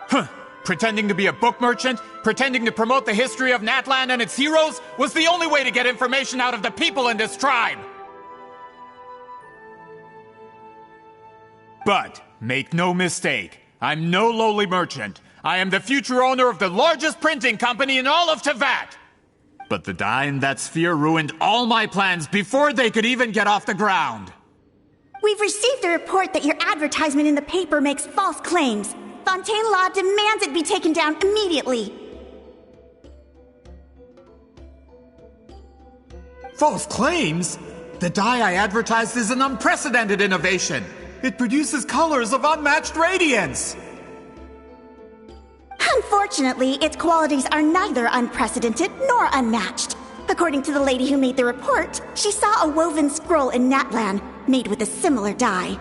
Huh! Pretending to be a book merchant, pretending to promote the history of Natlan and its heroes, was the only way to get information out of the people in this tribe! But, make no mistake, I'm no lowly merchant. I am the future owner of the largest printing company in all of Teyvat! But the dye in that sphere ruined all my plans before they could even get off the ground. We've received a report that your advertisement in the paper makes false claims. Fontaine Law demands it be taken down immediately. False claims? The dye I advertised is an unprecedented innovation. It produces colors of unmatched radiance. Unfortunately, its qualities are neither unprecedented nor unmatched. According to the lady who made the report, she saw a woven scroll in Natlan made with a similar dye.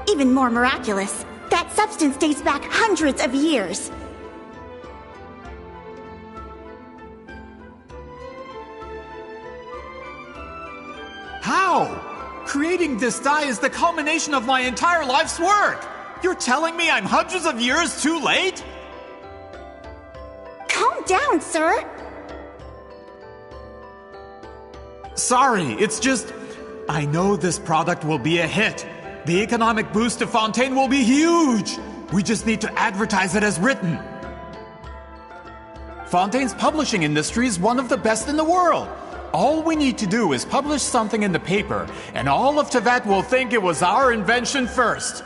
Even more miraculous, that substance dates back hundreds of years. How? Creating this dye is the culmination of my entire life's work! You're telling me I'm hundreds of years too late? Calm down, sir! Sorry, it's just... I know this product will be a hit. The economic boost to Fontaine will be huge! We just need to advertise it as written. Fontaine's publishing industry is one of the best in the world. All we need to do is publish something in the paper, and all of Teyvat will think it was our invention first.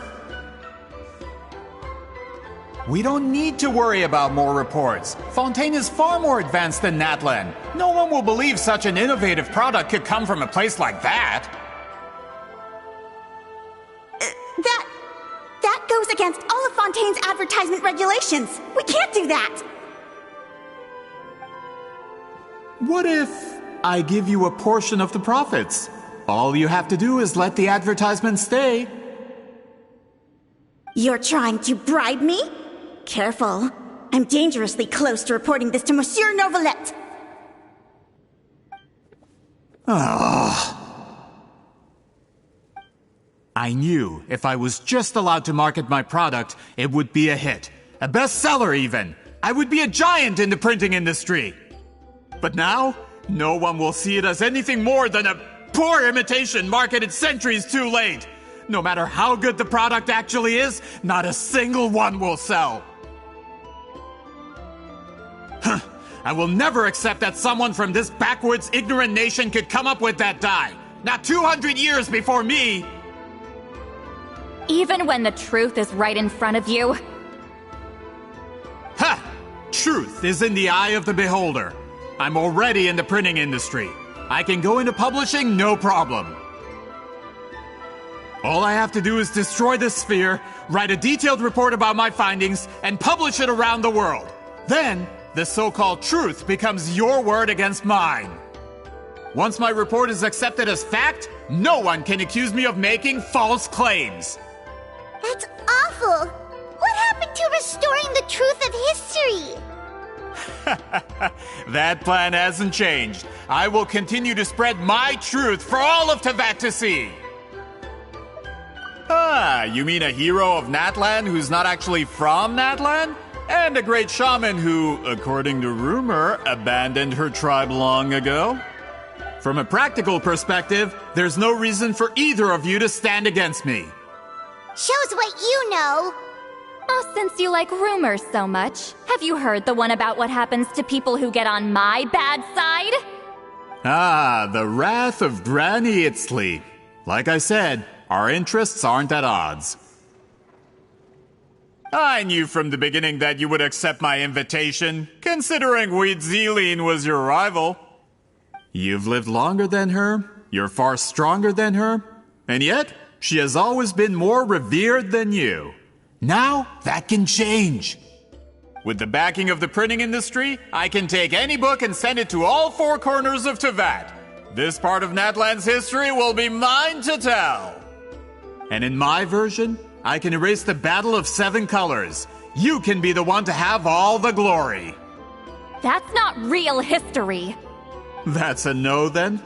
We don't need to worry about more reports. Fontaine is far more advanced than Natlan. No one will believe such an innovative product could come from a place like that. That goes against all of Fontaine's advertisement regulations. We can't do that. What if I give you a portion of the profits? All you have to do is let the advertisement stay. You're trying to bribe me? Careful. I'm dangerously close to reporting this to Monsieur Novelette. I knew if I was just allowed to market my product, it would be a hit. A bestseller, even. I would be a giant in the printing industry. But now, no one will see it as anything more than a poor imitation marketed centuries too late. No matter how good the product actually is, not a single one will sell. I will never accept that someone from this backwoods, ignorant nation could come up with that dye. Not 200 years before me! Even when the truth is right in front of you? Ha! Truth is in the eye of the beholder. I'm already in the printing industry. I can go into publishing, no problem. All I have to do is destroy this sphere, write a detailed report about my findings, and publish it around the world. Then, the so-called truth becomes your word against mine. Once my report is accepted as fact, no one can accuse me of making false claims. That's awful! What happened to restoring the truth of history? That plan hasn't changed. I will continue to spread my truth for all of Tevat to see. Ah, you mean a hero of Natlan who's not actually from Natlan? And a great shaman who, according to rumor, abandoned her tribe long ago? From a practical perspective, there's no reason for either of you to stand against me. Shows what you know. Oh, since you like rumors so much, have you heard the one about what happens to people who get on my bad side? Ah, the wrath of Granny Itzley. Like I said, our interests aren't at odds. I knew from the beginning that you would accept my invitation, considering Weedzeline was your rival. You've lived longer than her, you're far stronger than her, and yet, she has always been more revered than you. Now, that can change. With the backing of the printing industry, I can take any book and send it to all four corners of Tevat. This part of Natlan's history will be mine to tell. And in my version, I can erase the Battle of Seven Colors. You can be the one to have all the glory. That's not real history. That's a no, then?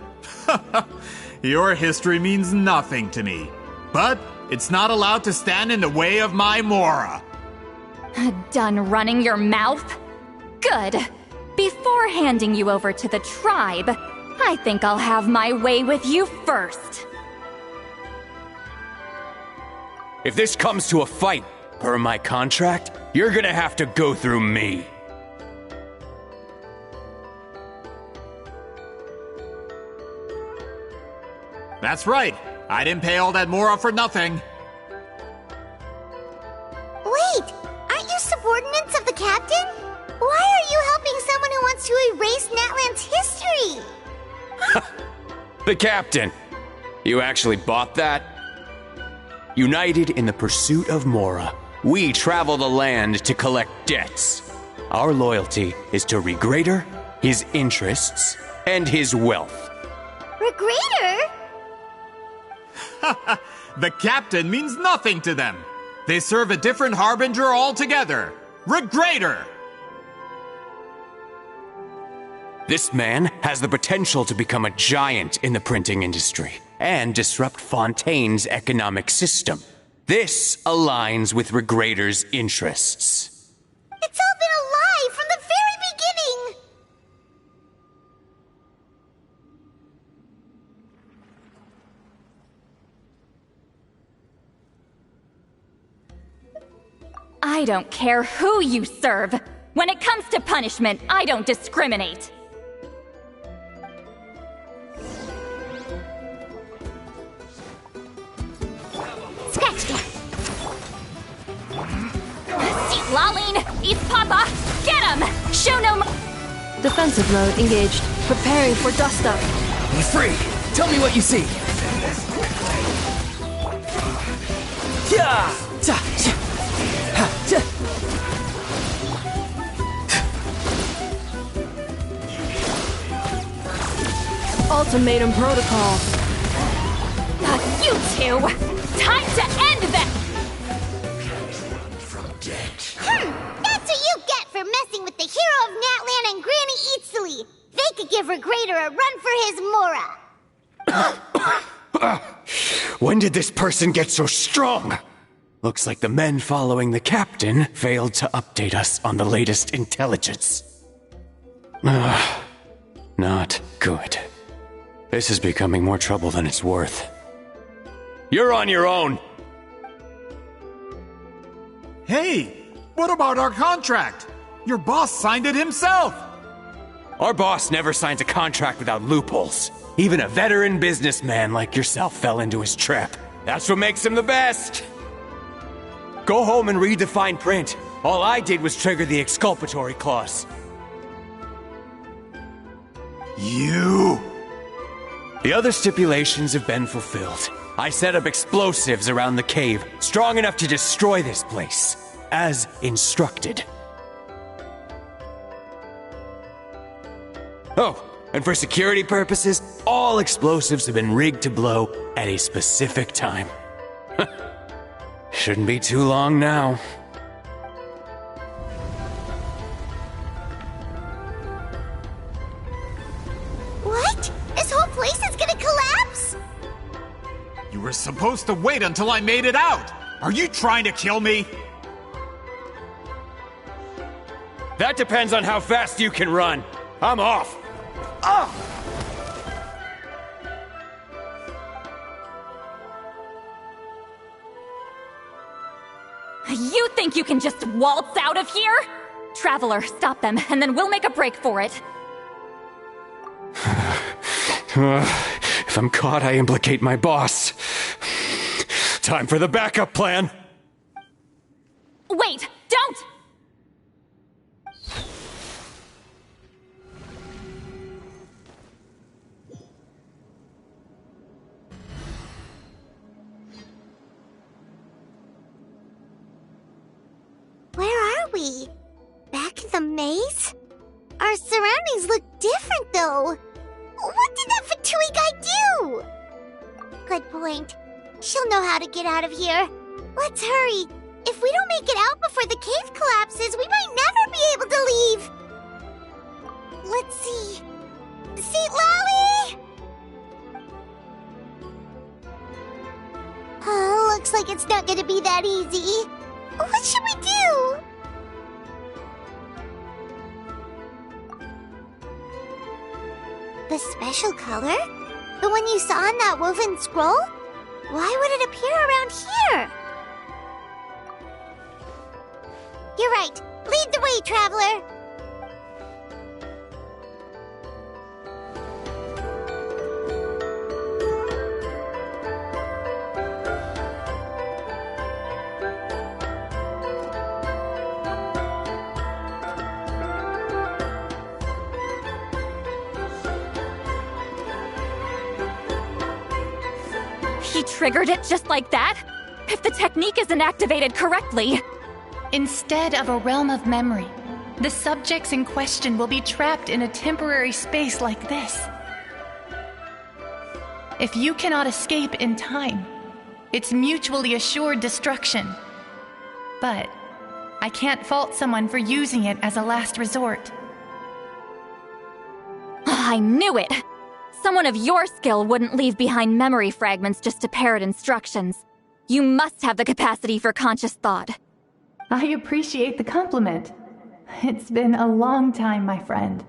Your history means nothing to me. But it's not allowed to stand in the way of my Mora. Done running your mouth? Good. Before handing you over to the tribe, I think I'll have my way with you first. If this comes to a fight, per my contract, you're gonna have to go through me. That's right. I didn't pay all that Mora for nothing. Wait, aren't you subordinates of the captain? Why are you helping someone who wants to erase Natlan's history? The captain. You actually bought that? United in the pursuit of Mora, we travel the land to collect debts. Our loyalty is to Regrader, his interests, and his wealth. Regrader? The captain means nothing to them. They serve a different harbinger altogether. Regrader! This man has the potential to become a giant in the printing industry and disrupt Fontaine's economic system. This aligns with Regrader's interests. It's all been a lie from the very beginning! I don't care who you serve. When it comes to punishment, I don't discriminate. Scratch that! See Laline! East Papa! Get him! Show no Defensive mode engaged. Preparing for dust up. Be free! Tell me what you see! Yeah! Ta! Cha! Ha! Ta! Ultimatum protocol. You two! Time to end them! From dead. for messing with the hero of Natlan and Granny Itsuli. They could give Regrettor a run for his Mora. When did this person get so strong? Looks like the men following the captain failed to update us on the latest intelligence. Not good. This is becoming more trouble than it's worth. You're on your own! Hey, what about our contract? Your boss signed it himself! Our boss never signs a contract without loopholes. Even a veteran businessman like yourself fell into his trap. That's what makes him the best! Go home and read the fine print. All I did was trigger the exculpatory clause. You... The other stipulations have been fulfilled. I set up explosives around the cave, strong enough to destroy this place, as instructed. Oh, and for security purposes, all explosives have been rigged to blow at a specific time. Shouldn't be too long now. What? This whole place is gonna collapse? You were supposed to wait until I made it out! Are you trying to kill me? That depends on how fast you can run. I'm off. You think you can just waltz out of here? Traveler, stop them, and then we'll make a break for it. If I'm caught, I implicate my boss. Time for the backup plan. Wait, don't! Where are we? Back in the maze? Our surroundings look different, though. What did that Fatui guy do? Good point. She'll know how to get out of here. Let's hurry. If we don't make it out before the cave collapses, we might never be able to leave. Let's see. Seat Lolly! Looks like it's not gonna be that easy. What should we do? The special color? The one you saw in that woven scroll? Why would it appear around here? You're right. Lead the way, traveler. He triggered it just like that? If the technique isn't activated correctly... Instead of a realm of memory, the subjects in question will be trapped in a temporary space like this. If you cannot escape in time, it's mutually assured destruction. But I can't fault someone for using it as a last resort. I knew it! Someone of your skill wouldn't leave behind memory fragments just to parrot instructions. You must have the capacity for conscious thought. I appreciate the compliment. It's been a long time, my friend.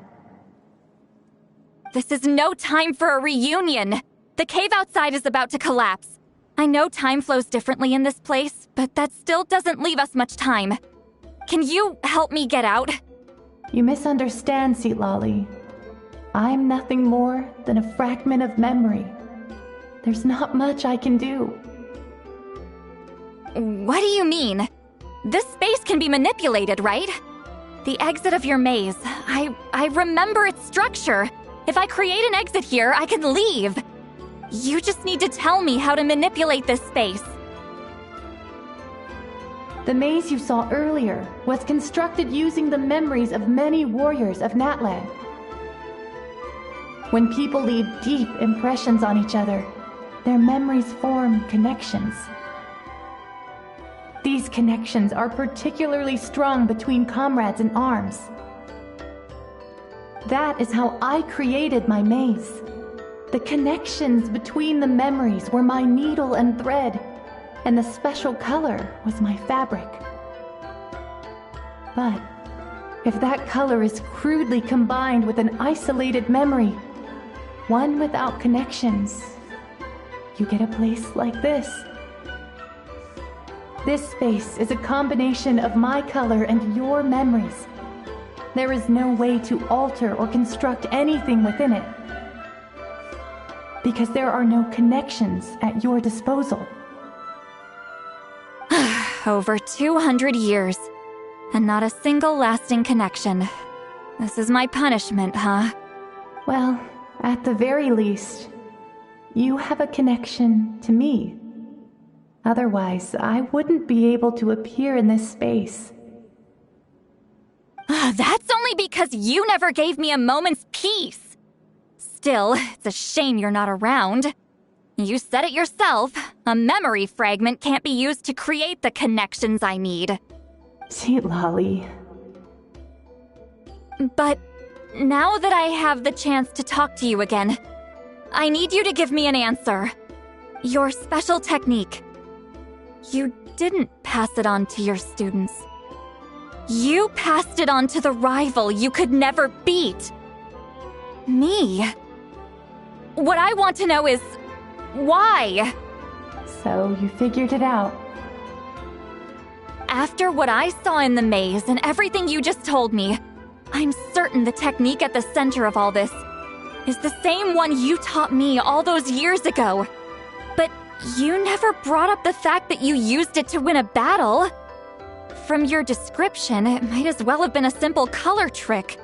This is no time for a reunion. The cave outside is about to collapse. I know time flows differently in this place, but that still doesn't leave us much time. Can you help me get out? You misunderstand, Seatlali. I'm nothing more than a fragment of memory. There's not much I can do. What do you mean? This space can be manipulated, right? The exit of your maze. I remember its structure. If I create an exit here, I can leave. You just need to tell me how to manipulate this space. The maze you saw earlier was constructed using the memories of many warriors of Natlan. When people leave deep impressions on each other, their memories form connections. These These connections are particularly strong between comrades in arms. That is how I created my maze. The connections between the memories were my needle and thread, and the special color was my fabric. But if that color is crudely combined with an isolated memory, one without connections, you get a place like this. This space is a combination of my color and your memories. There is no way to alter or construct anything within it, because there are no connections at your disposal. Over 200 years, and not a single lasting connection. This is my punishment, huh? Well, at the very least, you have a connection to me. Otherwise, I wouldn't be able to appear in this space. That's only because you never gave me a moment's peace. Still, it's a shame you're not around. You said it yourself. A memory fragment can't be used to create the connections I need. Sweet Lolly. But now that I have the chance to talk to you again, I need you to give me an answer. Your special technique. You didn't pass it on to your students. You passed it on to the rival you could never beat. Me. What I want to know is, why? So you figured it out. After what I saw in the maze and everything you just told me, I'm certain the technique at the center of all this is the same one you taught me all those years ago. But you never brought up the fact that you used it to win a battle. From your description, it might as well have been a simple color trick.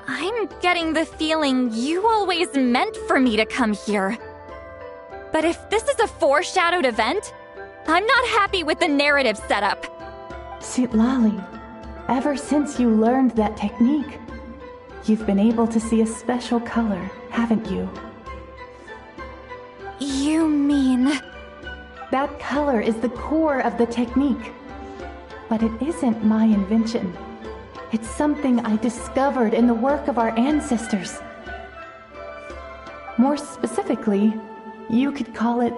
I'm getting the feeling you always meant for me to come here. But if this is a foreshadowed event, I'm not happy with the narrative setup. Sweet Lolly, ever since you learned that technique, you've been able to see a special color, haven't you? You mean... That color is the core of the technique. But it isn't my invention. It's something I discovered in the work of our ancestors. More specifically, you could call it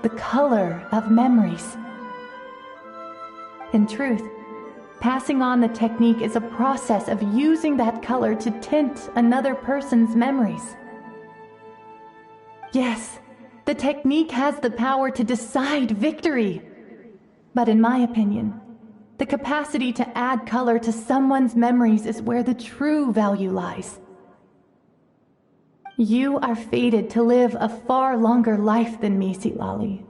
the color of memories. In truth, passing on the technique is a process of using that color to tint another person's memories. Yes, the technique has the power to decide victory. But in my opinion, the capacity to add color to someone's memories is where the true value lies. You are fated to live a far longer life than me, Lolly.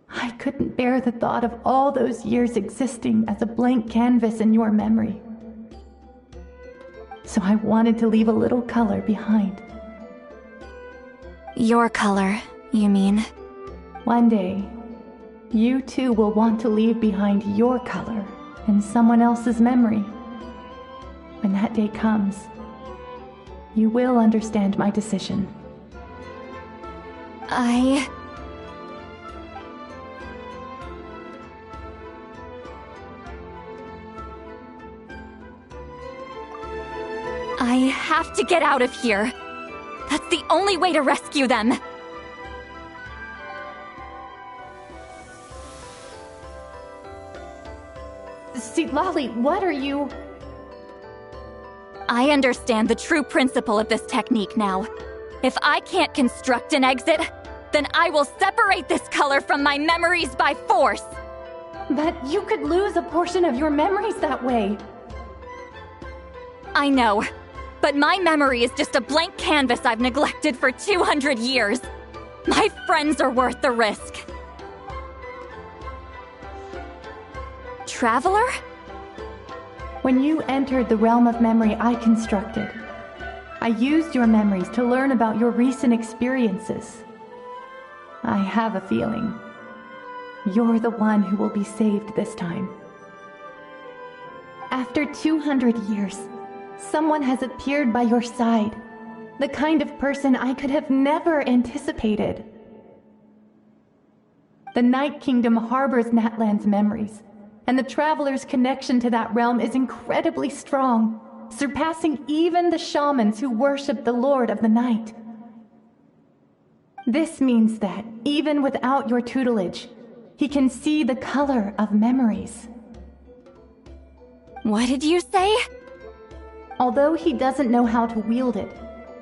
I couldn't bear the thought of all those years existing as a blank canvas in your memory. So I wanted to leave a little color behind. Your color, you mean? One day, you too will want to leave behind your color in someone else's memory. When that day comes, you will understand my decision. I have to get out of here. That's the only way to rescue them. See, Lolly, what are you... I understand the true principle of this technique now. If I can't construct an exit, then I will separate this color from my memories by force. But you could lose a portion of your memories that way. I know, but my memory is just a blank canvas I've neglected for 200 years. My friends are worth the risk. Traveler? When you entered the realm of memory I constructed, I used your memories to learn about your recent experiences. I have a feeling you're the one who will be saved this time. After 200 years, someone has appeared by your side, the kind of person I could have never anticipated. The Night Kingdom harbors Natlan's memories, and the traveler's connection to that realm is incredibly strong, surpassing even the shamans who worship the Lord of the Night. This means that, even without your tutelage, he can see the color of memories. What did you say? Although he doesn't know how to wield it,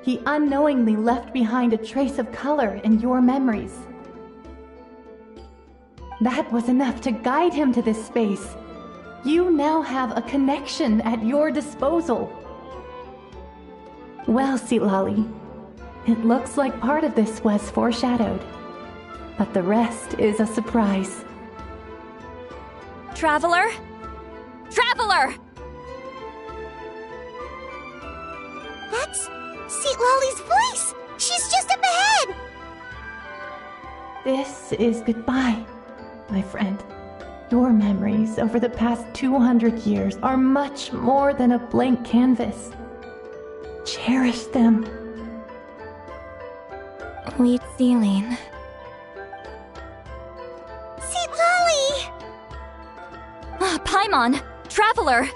he unknowingly left behind a trace of color in your memories. That was enough to guide him to this space. You now have a connection at your disposal. Well, Sitlali, it looks like part of this was foreshadowed, but the rest is a surprise. Traveler? Traveler! That's Sitlali's voice! She's just up ahead! This is goodbye, my friend. Your memories over the past 200 years are much more than a blank canvas. Cherish them. Wheat ceiling. Sitlali! Paimon! Traveler!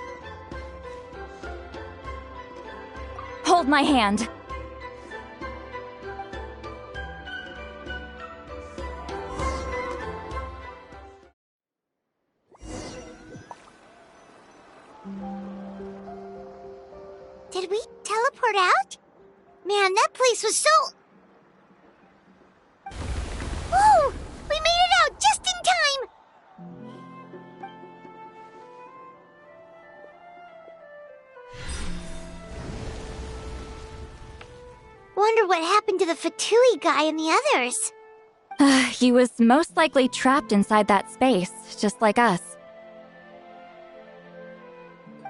Hold my hand. Did we teleport out? Man, that place was so... Whoa! We made it out just in time! Wonder what happened to the Fatui guy and the others. He was most likely trapped inside that space, just like us.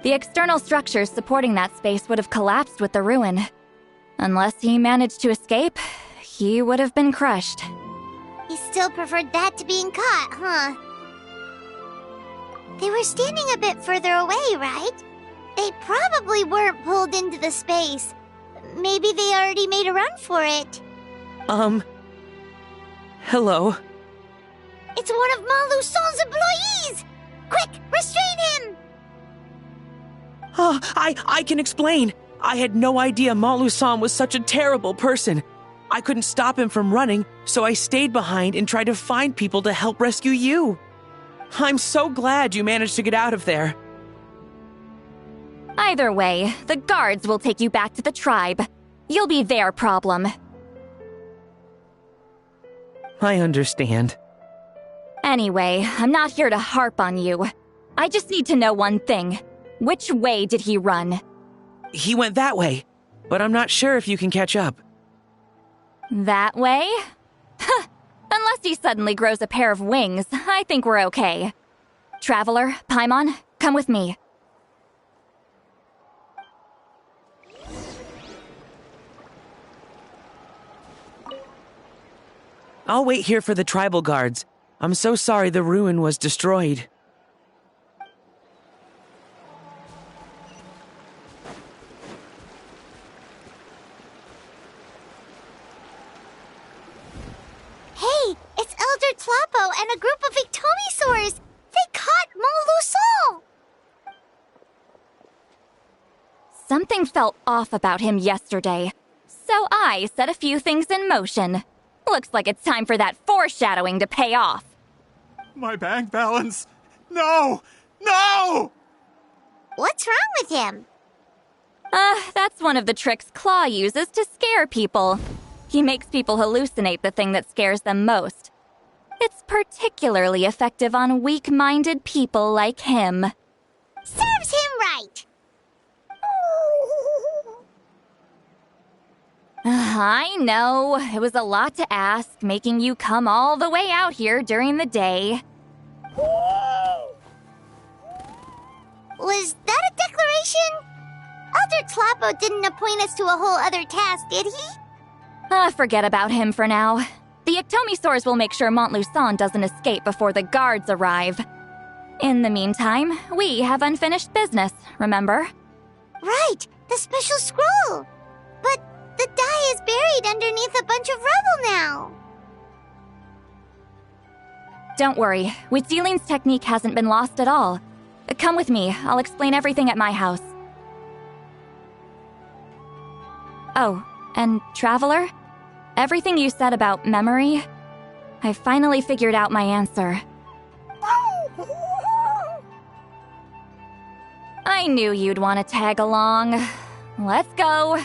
The external structures supporting that space would have collapsed with the ruin. Unless he managed to escape, he would have been crushed. He still preferred that to being caught, huh? They were standing a bit further away, right? They probably weren't pulled into the space. Maybe they already made a run for it. Hello? It's one of Malu Son's employees! Quick, restrain him! Oh, I can explain. I had no idea Malu-san was such a terrible person. I couldn't stop him from running, so I stayed behind and tried to find people to help rescue you. I'm so glad you managed to get out of there. Either way, the guards will take you back to the tribe. You'll be their problem. I understand. Anyway, I'm not here to harp on you. I just need to know one thing. Which way did he run? He went that way, but I'm not sure if you can catch up. That way? Huh. Unless he suddenly grows a pair of wings, I think we're okay. Traveler, Paimon, come with me. I'll wait here for the tribal guards. I'm so sorry the ruin was destroyed. Hey, it's Elder Tlapo and a group of Ictomisaurs! They caught Malu-san! Something felt off about him yesterday, so I set a few things in motion. Looks like it's time for that foreshadowing to pay off. My bank balance! No! No! What's wrong with him? That's one of the tricks Claw uses to scare people. He makes people hallucinate the thing that scares them most. It's particularly effective on weak-minded people like him. Serves him right! I know, it was a lot to ask, making you come all the way out here during the day. Was that a declaration? Elder Tlapo didn't appoint us to a whole other task, did he? Forget about him for now. The Ictomisaurs will make sure Montluçon doesn't escape before the guards arrive. In the meantime, we have unfinished business, remember? Right, the special scroll. But the die is buried underneath a bunch of rubble now. Don't worry, Witzeline's technique hasn't been lost at all. Come with me, I'll explain everything at my house. Oh, and Traveler? Everything you said about memory, I finally figured out my answer. I knew you'd want to tag along. Let's go.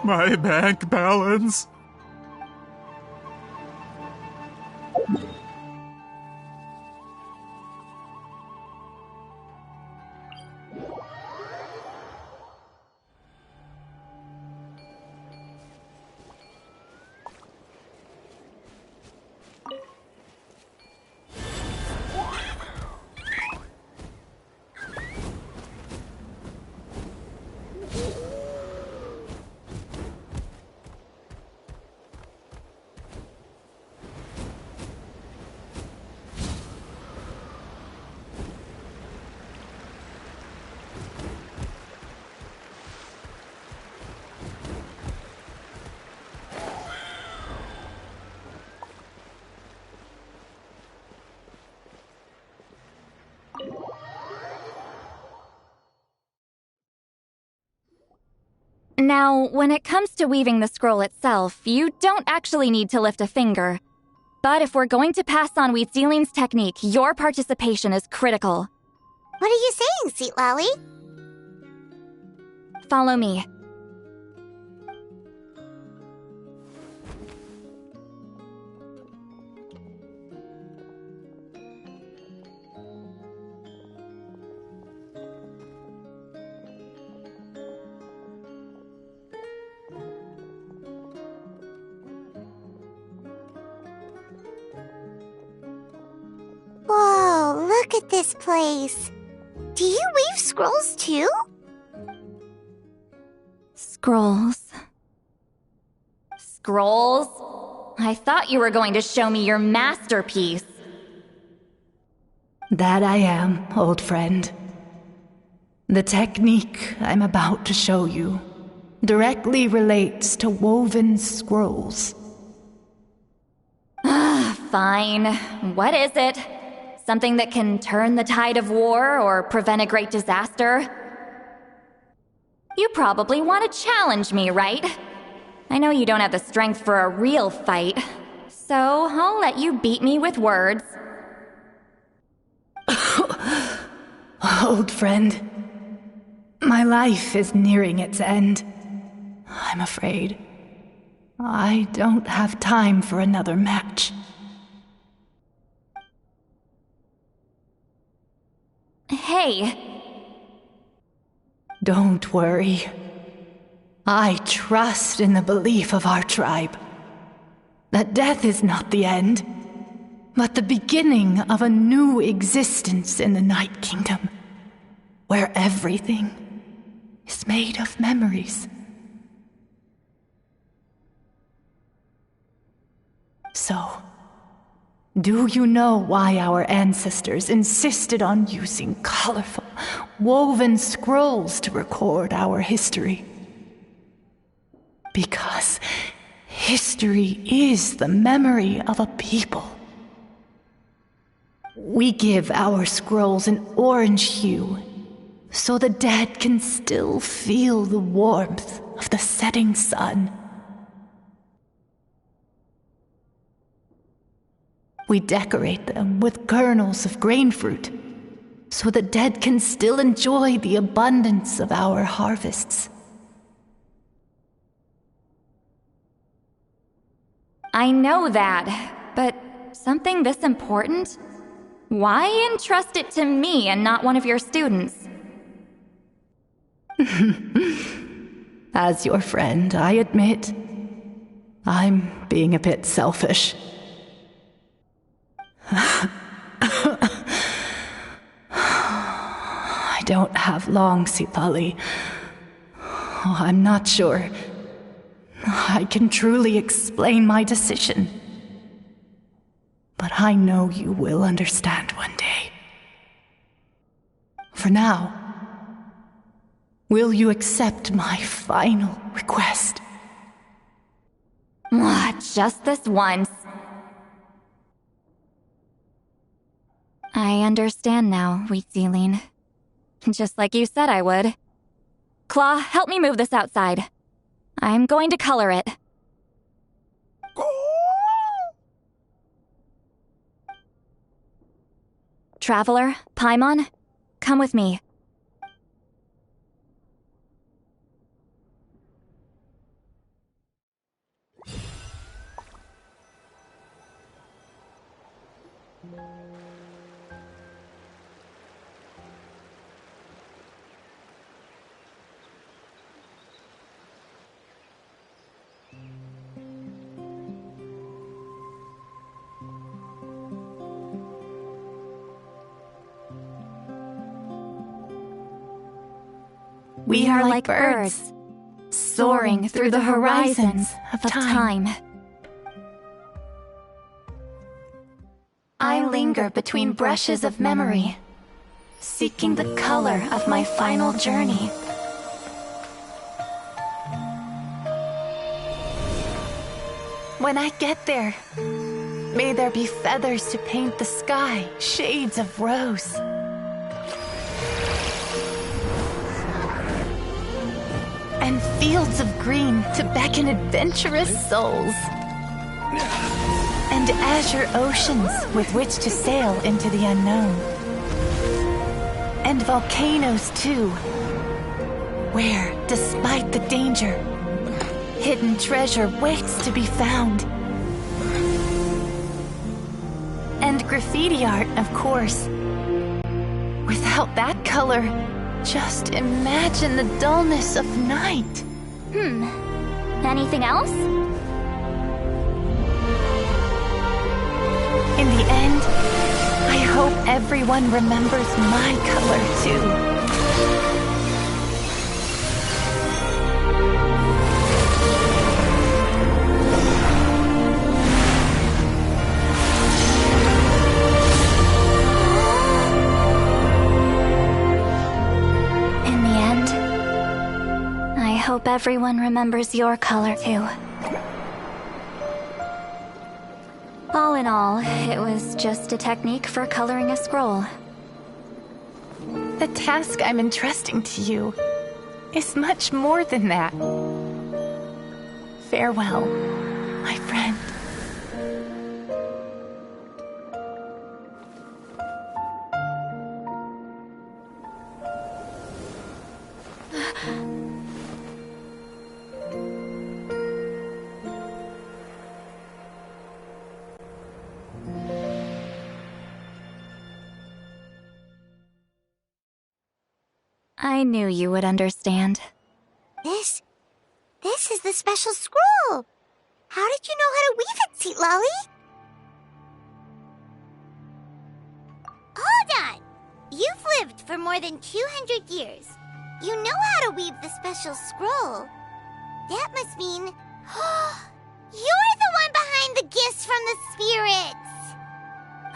My bank balance. Now, when it comes to weaving the scroll itself, you don't actually need to lift a finger. But if we're going to pass on Witzeline's technique, your participation is critical. What are you saying, Sweet Lolly? Follow me. Whoa, look at this place. Do you weave scrolls too? Scrolls. Scrolls? I thought you were going to show me your masterpiece. That I am, old friend. The technique I'm about to show you directly relates to woven scrolls. Fine. What is it? Something that can turn the tide of war or prevent a great disaster? You probably want to challenge me, right? I know you don't have the strength for a real fight, so I'll let you beat me with words. Old friend, my life is nearing its end. I'm afraid I don't have time for another match. Hey. Don't worry. I trust in the belief of our tribe that death is not the end, but the beginning of a new existence in the Night Kingdom, where everything is made of memories. So, do you know why our ancestors insisted on using colorful, woven scrolls to record our history? Because history is the memory of a people. We give our scrolls an orange hue, so the dead can still feel the warmth of the setting sun. We decorate them with kernels of grain fruit, so the dead can still enjoy the abundance of our harvests. I know that, but something this important? Why entrust it to me and not one of your students? As your friend, I admit, I'm being a bit selfish. I don't have long, Sipali. Oh, I'm not sure I can truly explain my decision. But I know you will understand one day. For now, Will you accept my final request? Just this once. I understand now, Wheatsealing. Just like you said I would. Claw, help me move this outside. I'm going to color it. Traveler, Paimon, come with me. We are like birds, soaring through the horizons of time. I linger between brushes of memory, seeking the color of my final journey. When I get there, may there be feathers to paint the sky, shades of rose. And fields of green to beckon adventurous souls. And azure oceans with which to sail into the unknown. And volcanoes too, where, despite the danger, hidden treasure waits to be found. And graffiti art, of course. Without that color, just imagine the dullness of night. Anything else? In the end, I hope everyone remembers my color too. I hope everyone remembers your color too. All in all, it was just a technique for coloring a scroll. The task I'm entrusting to you is much more than that. Farewell, my friend. I knew you would understand. This is the special scroll. How did you know how to weave it, Seat Lolly? Hold on! You've lived for more than 200 years. You know how to weave the special scroll. That must mean... you're the one behind the gifts from the spirits!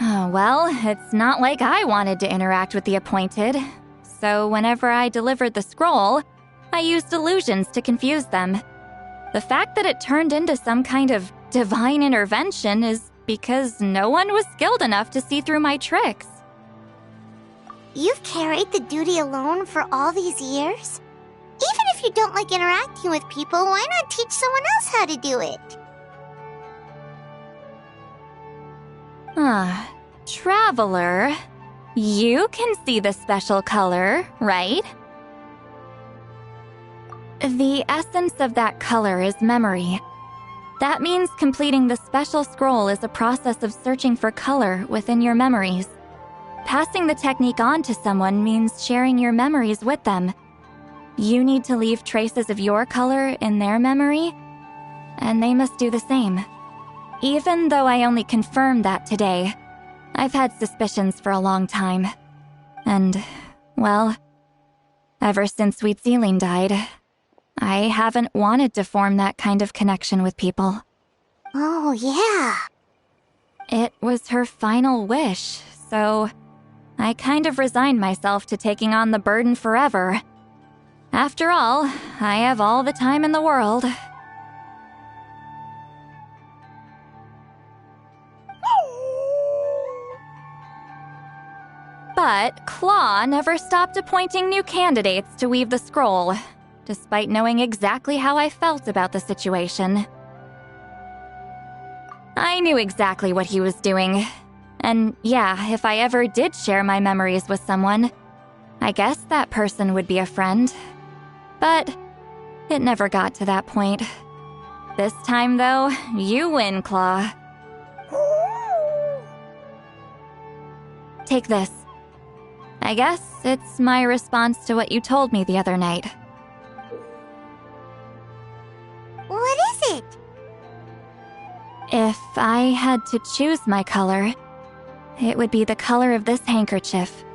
Oh, well, it's not like I wanted to interact with the appointed. So whenever I delivered the scroll, I used illusions to confuse them. The fact that it turned into some kind of divine intervention is because no one was skilled enough to see through my tricks. You've carried the duty alone for all these years? Even if you don't like interacting with people, why not teach someone else how to do it? Traveler, you can see the special color, right? The essence of that color is memory. That means completing the special scroll is a process of searching for color within your memories. Passing the technique on to someone means sharing your memories with them. You need to leave traces of your color in their memory, and they must do the same. Even though I only confirmed that today, I've had suspicions for a long time. And, well, ever since Wheatsealing died, I haven't wanted to form that kind of connection with people. Oh, yeah. It was her final wish, so I kind of resigned myself to taking on the burden forever. After all, I have all the time in the world. But Claw never stopped appointing new candidates to weave the scroll, despite knowing exactly how I felt about the situation. I knew exactly what he was doing. And yeah, if I ever did share my memories with someone, I guess that person would be a friend. But it never got to that point. This time, though, you win, Claw. Take this. I guess it's my response to what you told me the other night. What is it? If I had to choose my color, it would be the color of this handkerchief.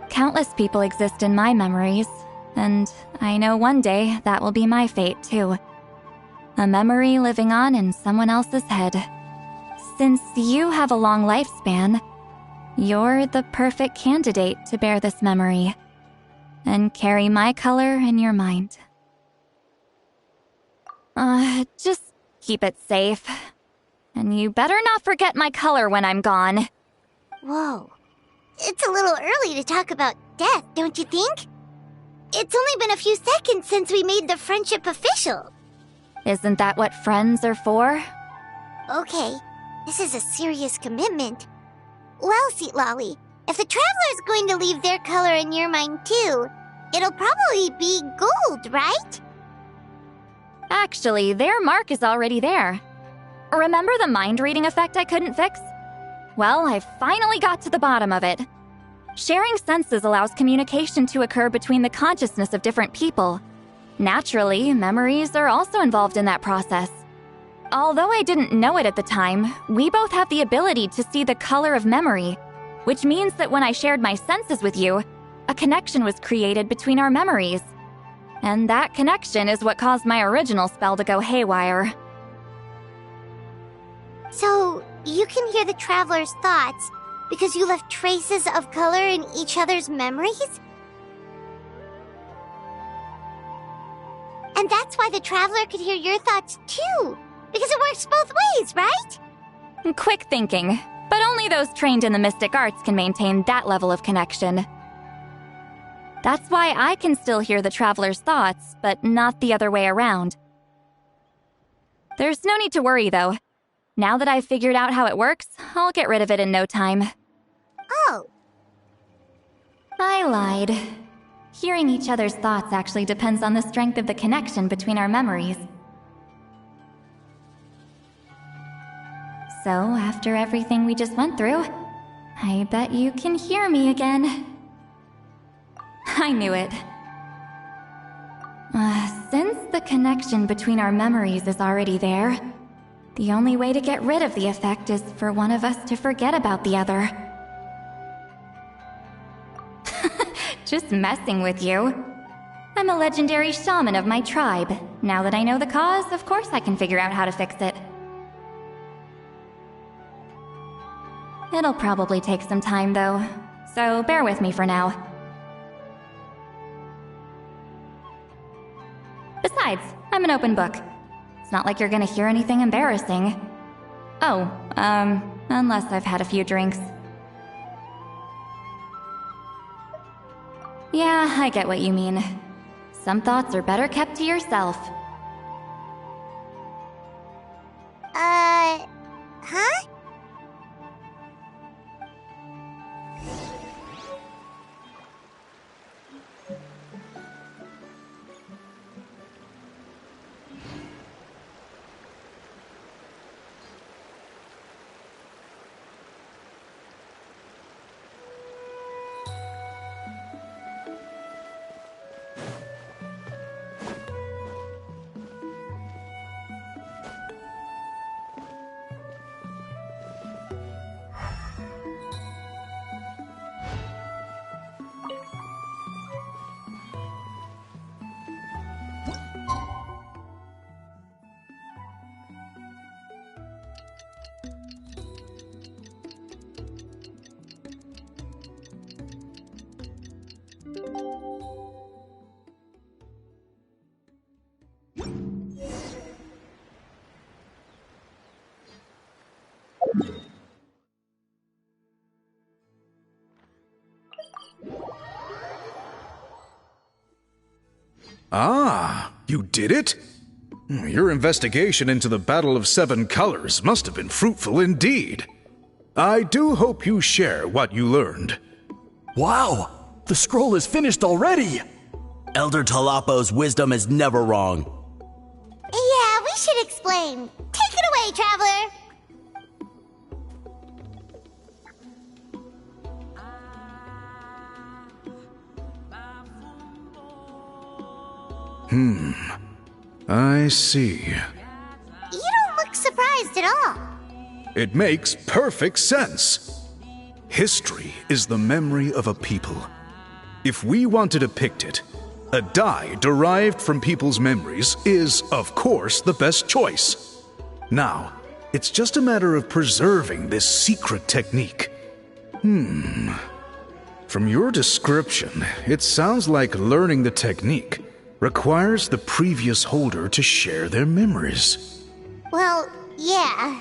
Countless people exist in my memories, and I know one day that will be my fate too. A memory living on in someone else's head. Since you have a long lifespan, you're the perfect candidate to bear this memory and carry my color in your mind. Just keep it safe. And you better not forget my color when I'm gone. Whoa. It's a little early to talk about death, don't you think? It's only been a few seconds since we made the friendship official. Isn't that what friends are for? Okay, this is a serious commitment. Well, Sweet Lolly, if the Traveler's going to leave their color in your mind too, it'll probably be gold, right? Actually, their mark is already there. Remember the mind reading effect I couldn't fix? Well, I finally got to the bottom of it. Sharing senses allows communication to occur between the consciousness of different people. Naturally, memories are also involved in that process. Although I didn't know it at the time, we both have the ability to see the color of memory, which means that when I shared my senses with you, a connection was created between our memories. And that connection is what caused my original spell to go haywire. So, you can hear the Traveler's thoughts because you left traces of color in each other's memories? And that's why the Traveler could hear your thoughts too, because it works both ways, right? Quick thinking, but only those trained in the mystic arts can maintain that level of connection. That's why I can still hear the Traveler's thoughts, but not the other way around. There's no need to worry, though. Now that I've figured out how it works, I'll get rid of it in no time. Oh. I lied. Hearing each other's thoughts actually depends on the strength of the connection between our memories. So, after everything we just went through, I bet you can hear me again. I knew it. Since the connection between our memories is already there, the only way to get rid of the effect is for one of us to forget about the other. Just messing with you. I'm a legendary shaman of my tribe. Now that I know the cause, of course I can figure out how to fix it. It'll probably take some time, though, so bear with me for now. Besides, I'm an open book. It's not like you're gonna hear anything embarrassing. Oh, unless I've had a few drinks. Yeah, I get what you mean. Some thoughts are better kept to yourself. Huh? Ah, you did it? Your investigation into the Battle of Seven Colors must have been fruitful indeed. I do hope you share what you learned. Wow! The scroll is finished already! Elder Talapo's wisdom is never wrong. Yeah, we should explain. Take it away, Traveler! I see. You don't look surprised at all. It makes perfect sense. History is the memory of a people. If we want to depict it, a dye derived from people's memories is, of course, the best choice. Now, it's just a matter of preserving this secret technique. From your description, it sounds like learning the technique requires the previous holder to share their memories. Well, yeah.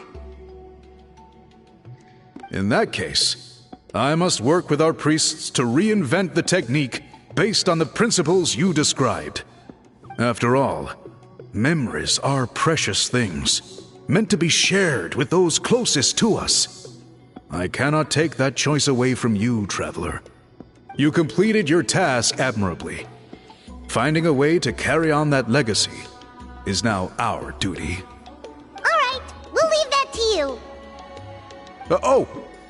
In that case, I must work with our priests to reinvent the technique based on the principles you described. After all, memories are precious things, meant to be shared with those closest to us. I cannot take that choice away from you, Traveler. You completed your task admirably. Finding a way to carry on that legacy is now our duty. All right, we'll leave that to you.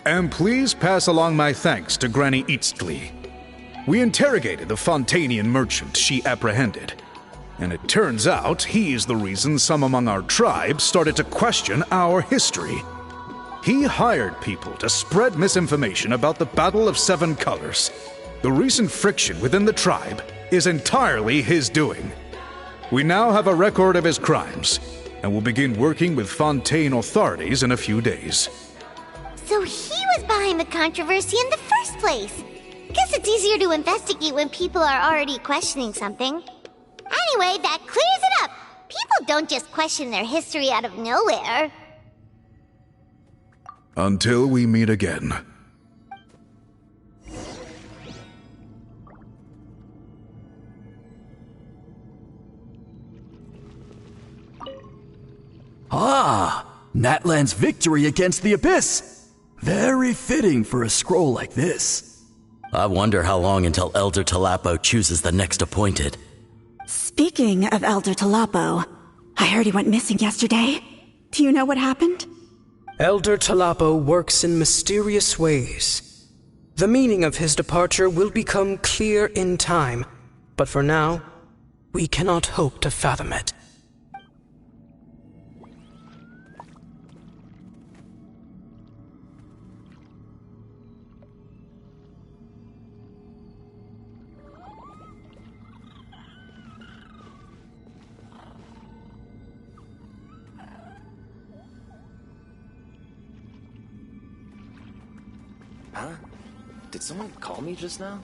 And please pass along my thanks to Granny Eastly. We interrogated the Fontanian merchant she apprehended, and it turns out he is the reason some among our tribe started to question our history. He hired people to spread misinformation about the Battle of Seven Colors. The recent friction within the tribe is entirely his doing. We now have a record of his crimes, and will begin working with Fontaine authorities in a few days. So he was behind the controversy in the first place. Guess it's easier to investigate when people are already questioning something. Anyway, that clears it up. People don't just question their history out of nowhere. Until we meet again. Ah! Natlan's victory against the Abyss! Very fitting for a scroll like this. I wonder how long until Elder Talapo chooses the next appointed. Speaking of Elder Talapo, I heard he went missing yesterday. Do you know what happened? Elder Talapo works in mysterious ways. The meaning of his departure will become clear in time, but for now, we cannot hope to fathom it. Huh? Did someone call me just now?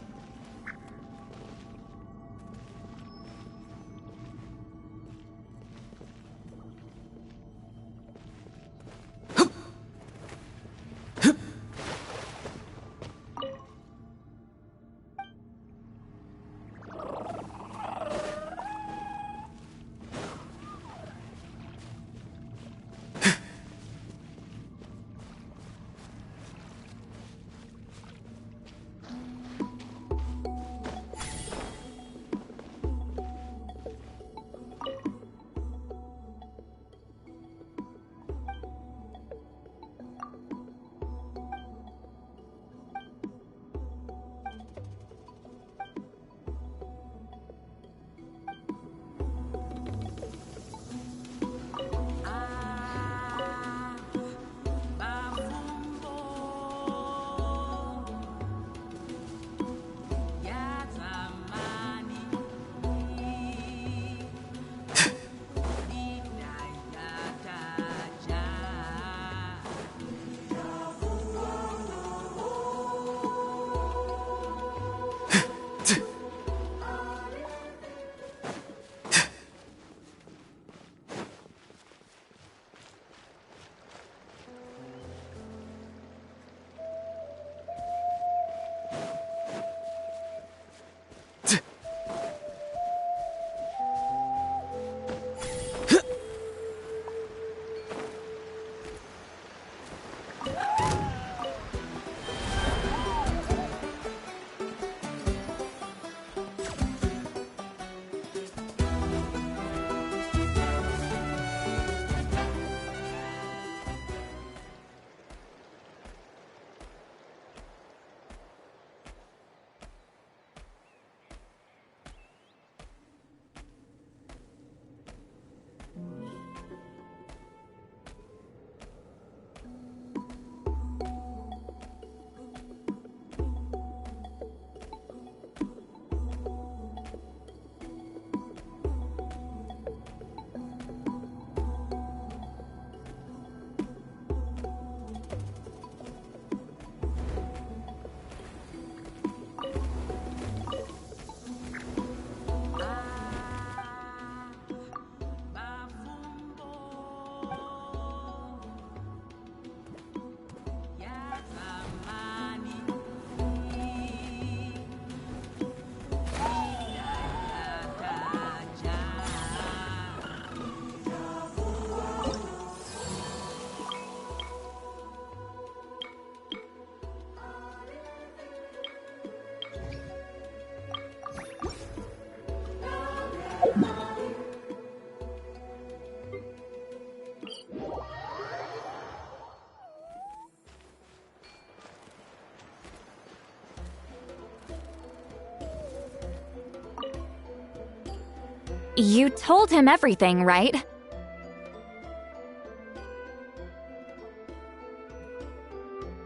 You told him everything, right?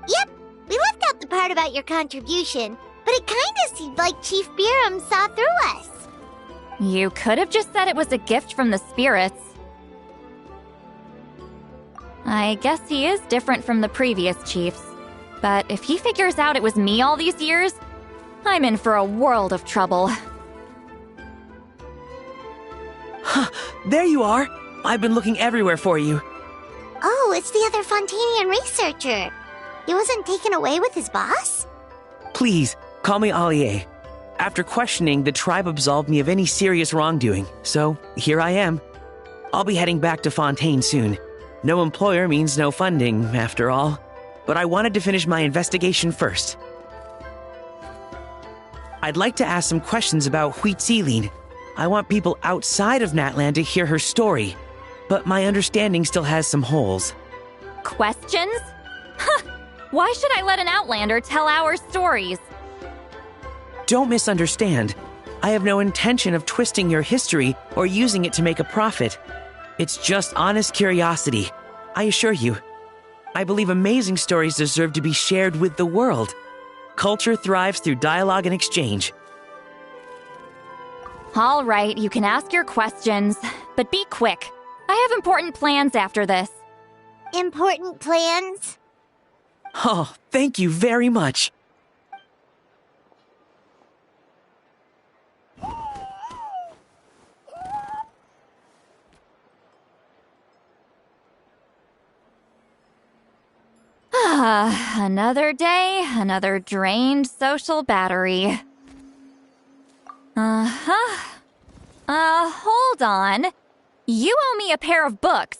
Yep, we left out the part about your contribution, but it kinda seemed like Chief Biram saw through us. You could have just said it was a gift from the spirits. I guess he is different from the previous chiefs. But if he figures out it was me all these years, I'm in for a world of trouble. Huh, there you are! I've been looking everywhere for you. Oh, it's the other Fontanian researcher. He wasn't taken away with his boss? Please, call me Allier. After questioning, the tribe absolved me of any serious wrongdoing, so here I am. I'll be heading back to Fontaine soon. No employer means no funding, after all. But I wanted to finish my investigation first. I'd like to ask some questions about Huitzilin. I want people outside of Natland to hear her story, but my understanding still has some holes. Questions? Huh! Why should I let an Outlander tell our stories? Don't misunderstand. I have no intention of twisting your history or using it to make a profit. It's just honest curiosity, I assure you. I believe amazing stories deserve to be shared with the world. Culture thrives through dialogue and exchange. All right, you can ask your questions, but be quick. I have important plans after this. Important plans? Oh, thank you very much. Another day, another drained social battery. Hold on. You owe me a pair of books.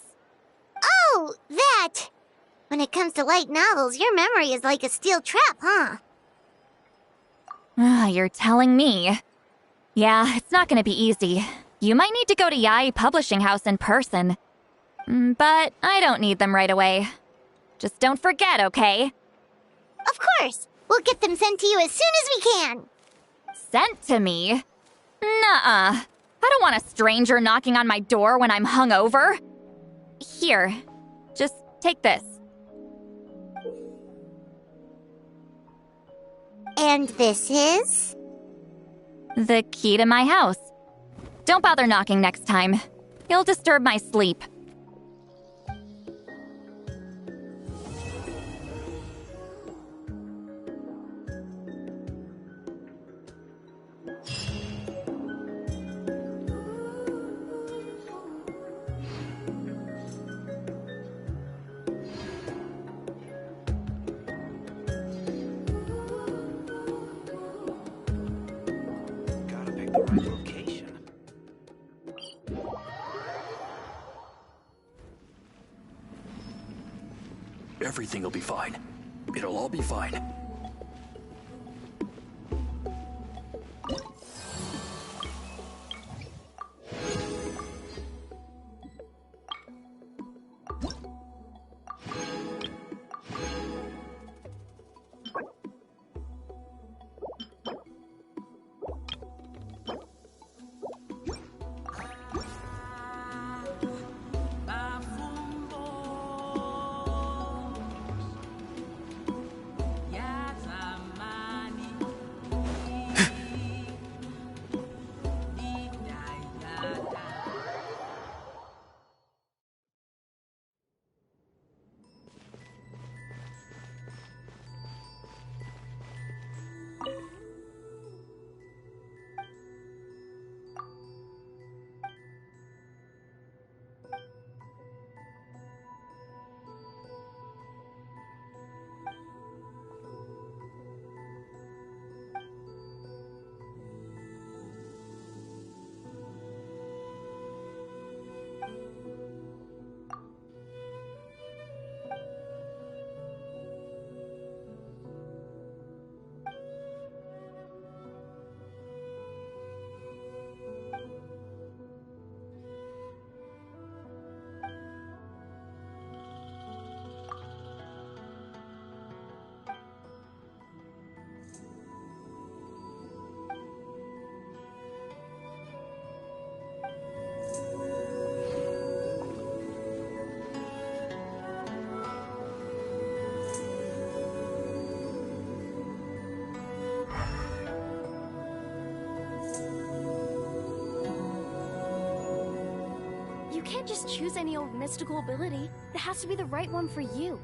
Oh, that! When it comes to light novels, your memory is like a steel trap, huh? You're telling me. Yeah, it's not gonna be easy. You might need to go to Yai Publishing House in person. But I don't need them right away. Just don't forget, okay? Of course! We'll get them sent to you as soon as we can! Sent to me? Nuh-uh. I don't want a stranger knocking on my door when I'm hungover. Here, just take this. And this is? The key to my house. Don't bother knocking next time. You'll disturb my sleep. Everything will be fine. It'll all be fine. can't just choose any old mystical ability. It has to be the right one for you.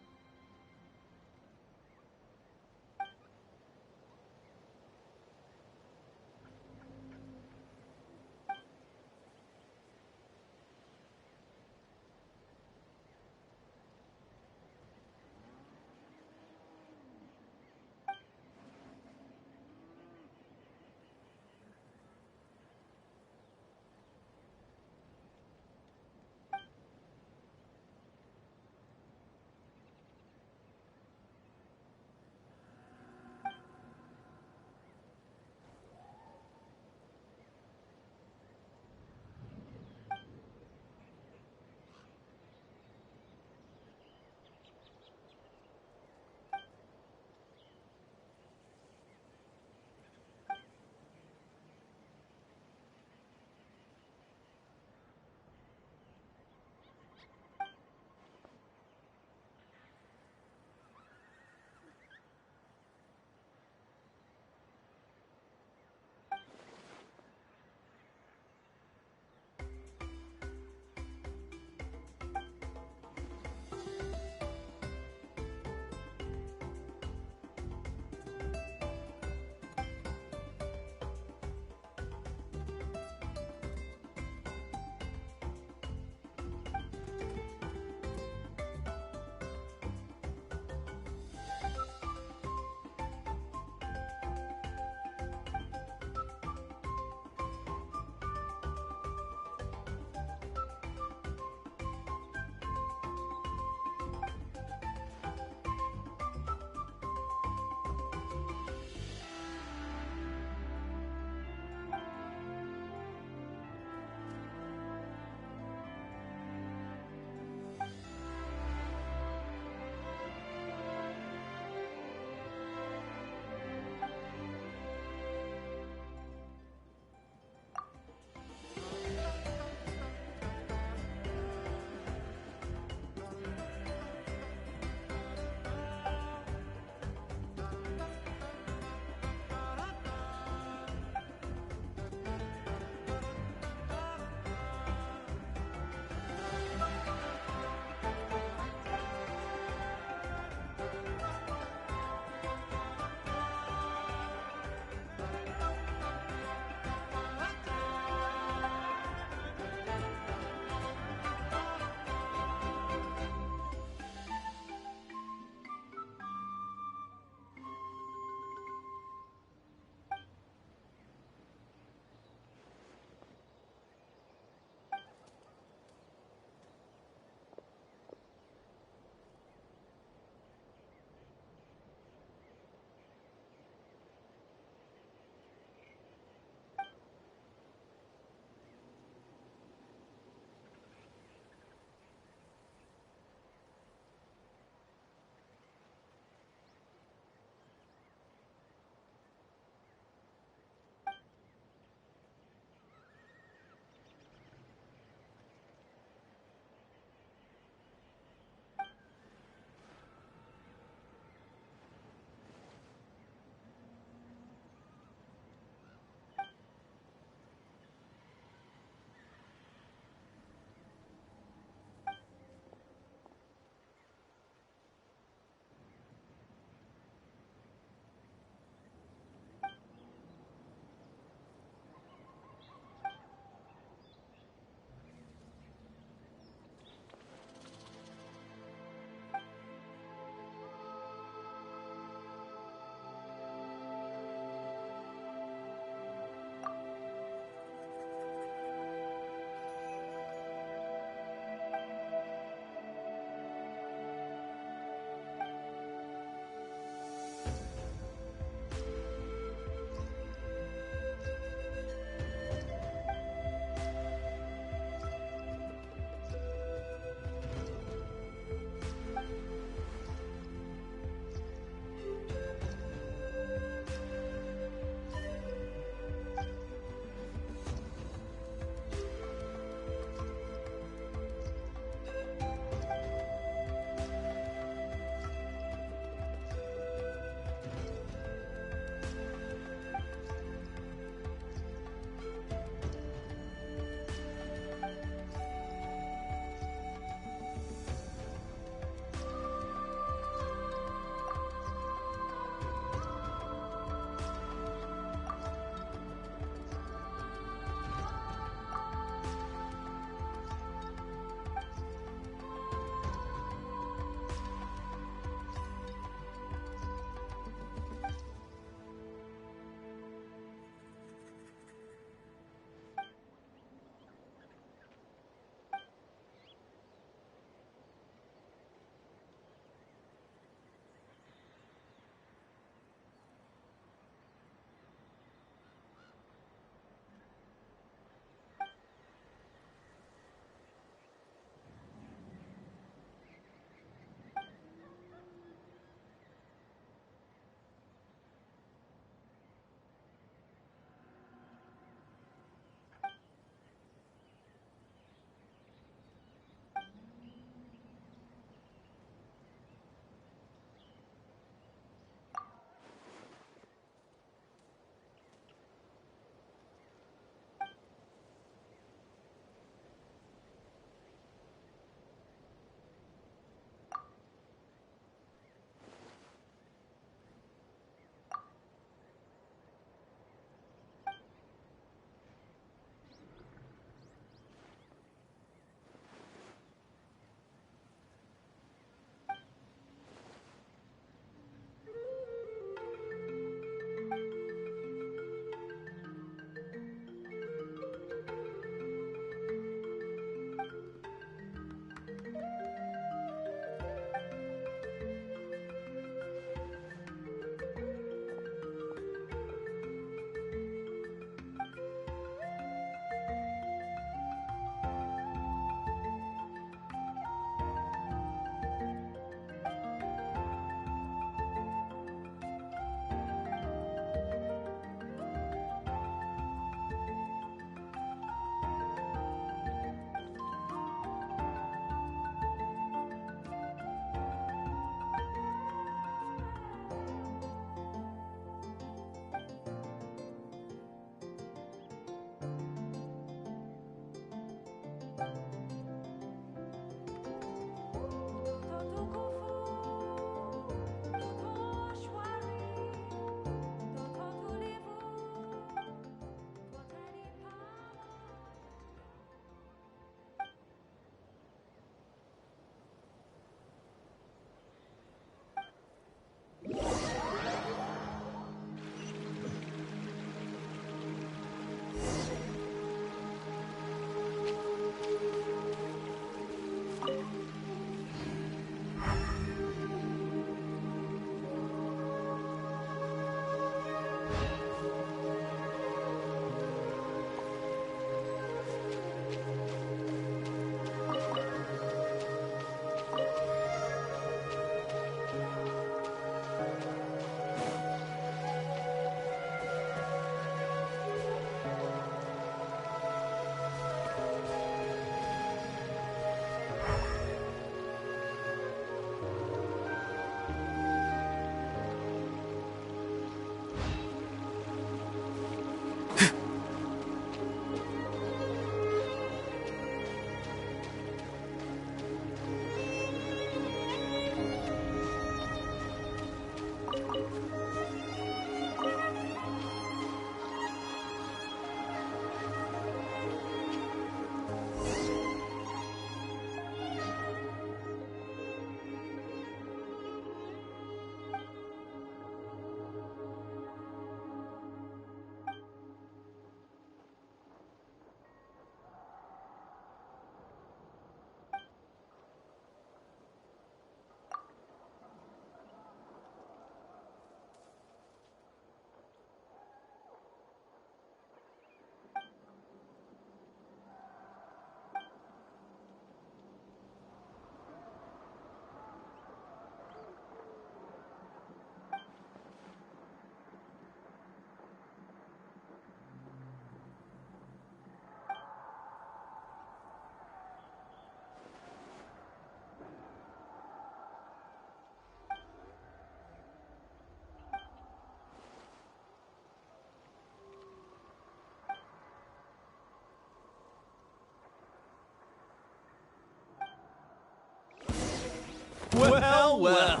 Well, well.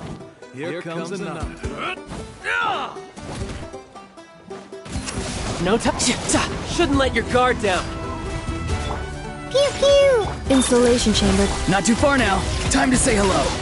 Here comes another. No touch. Shouldn't let your guard down. Pew pew! Installation chamber. Not too far now. Time to say hello.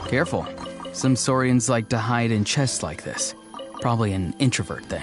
Careful. Some saurians like to hide in chests like this. Probably an introvert thing.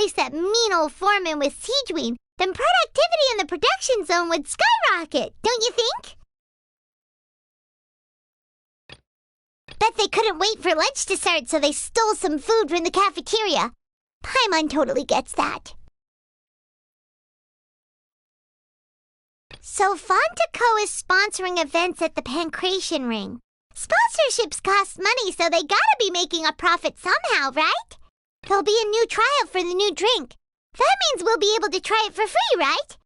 replace that mean old foreman with Siegeween, then productivity in the production zone would skyrocket, don't you think? Bet they couldn't wait for lunch to start, so they stole some food from the cafeteria. Paimon totally gets that. So Fontaco is sponsoring events at the Pancration Ring. Sponsorships cost money, so they gotta be making a profit somehow, right? There'll be a new trial for the new drink. That means we'll be able to try it for free, right?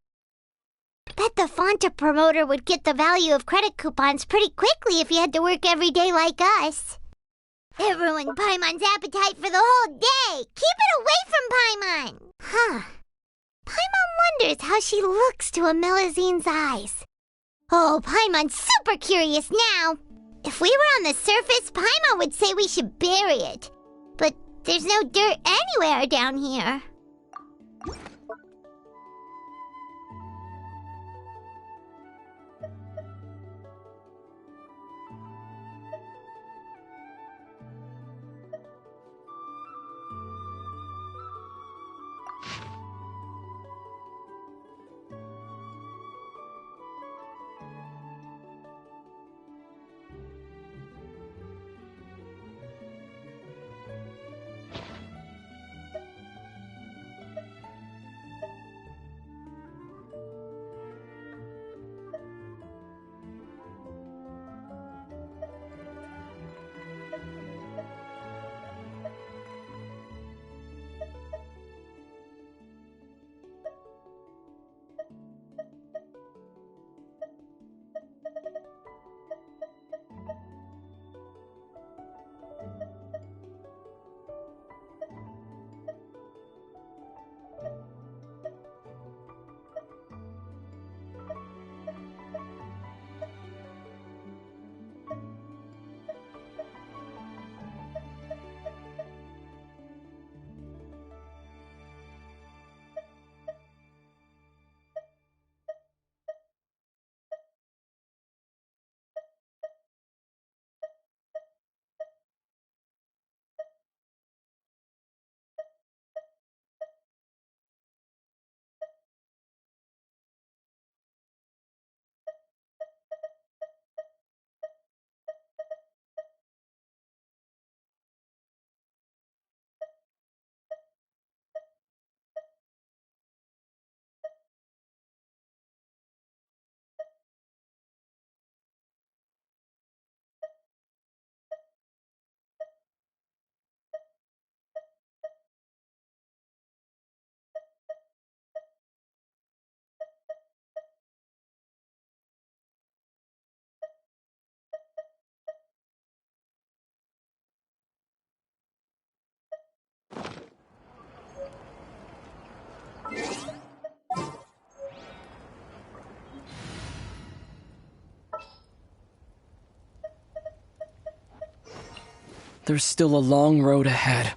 Bet the Fonta promoter would get the value of credit coupons pretty quickly if he had to work every day like us. It ruined Paimon's appetite for the whole day. Keep it away from Paimon. Huh. Paimon wonders how she looks to Amelizine's eyes. Oh, Paimon's super curious now. If we were on the surface, Paimon would say we should bury it. But there's no dirt anywhere down here. There's still a long road ahead.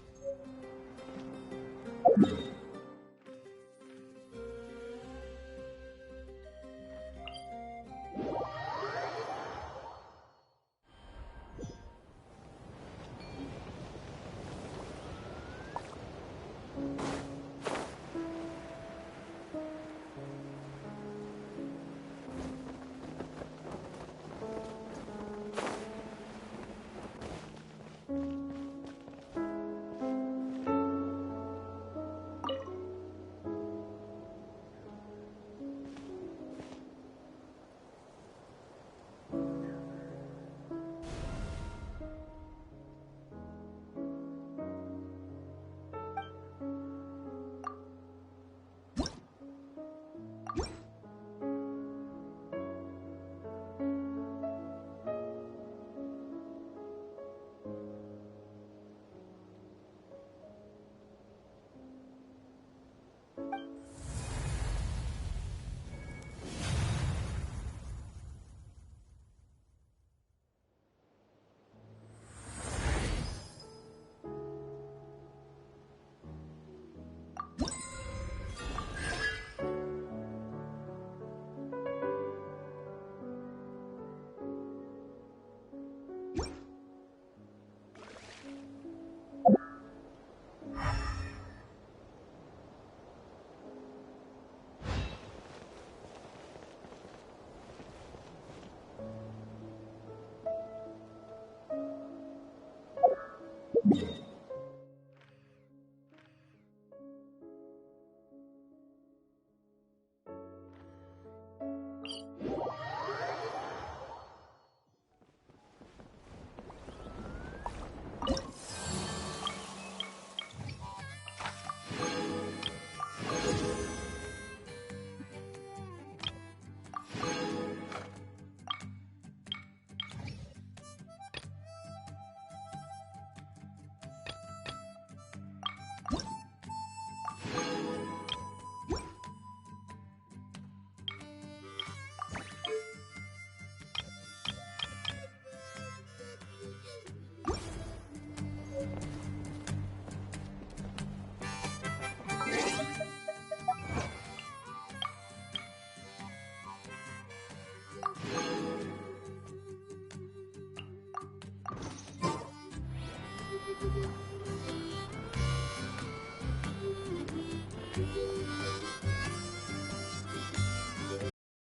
you.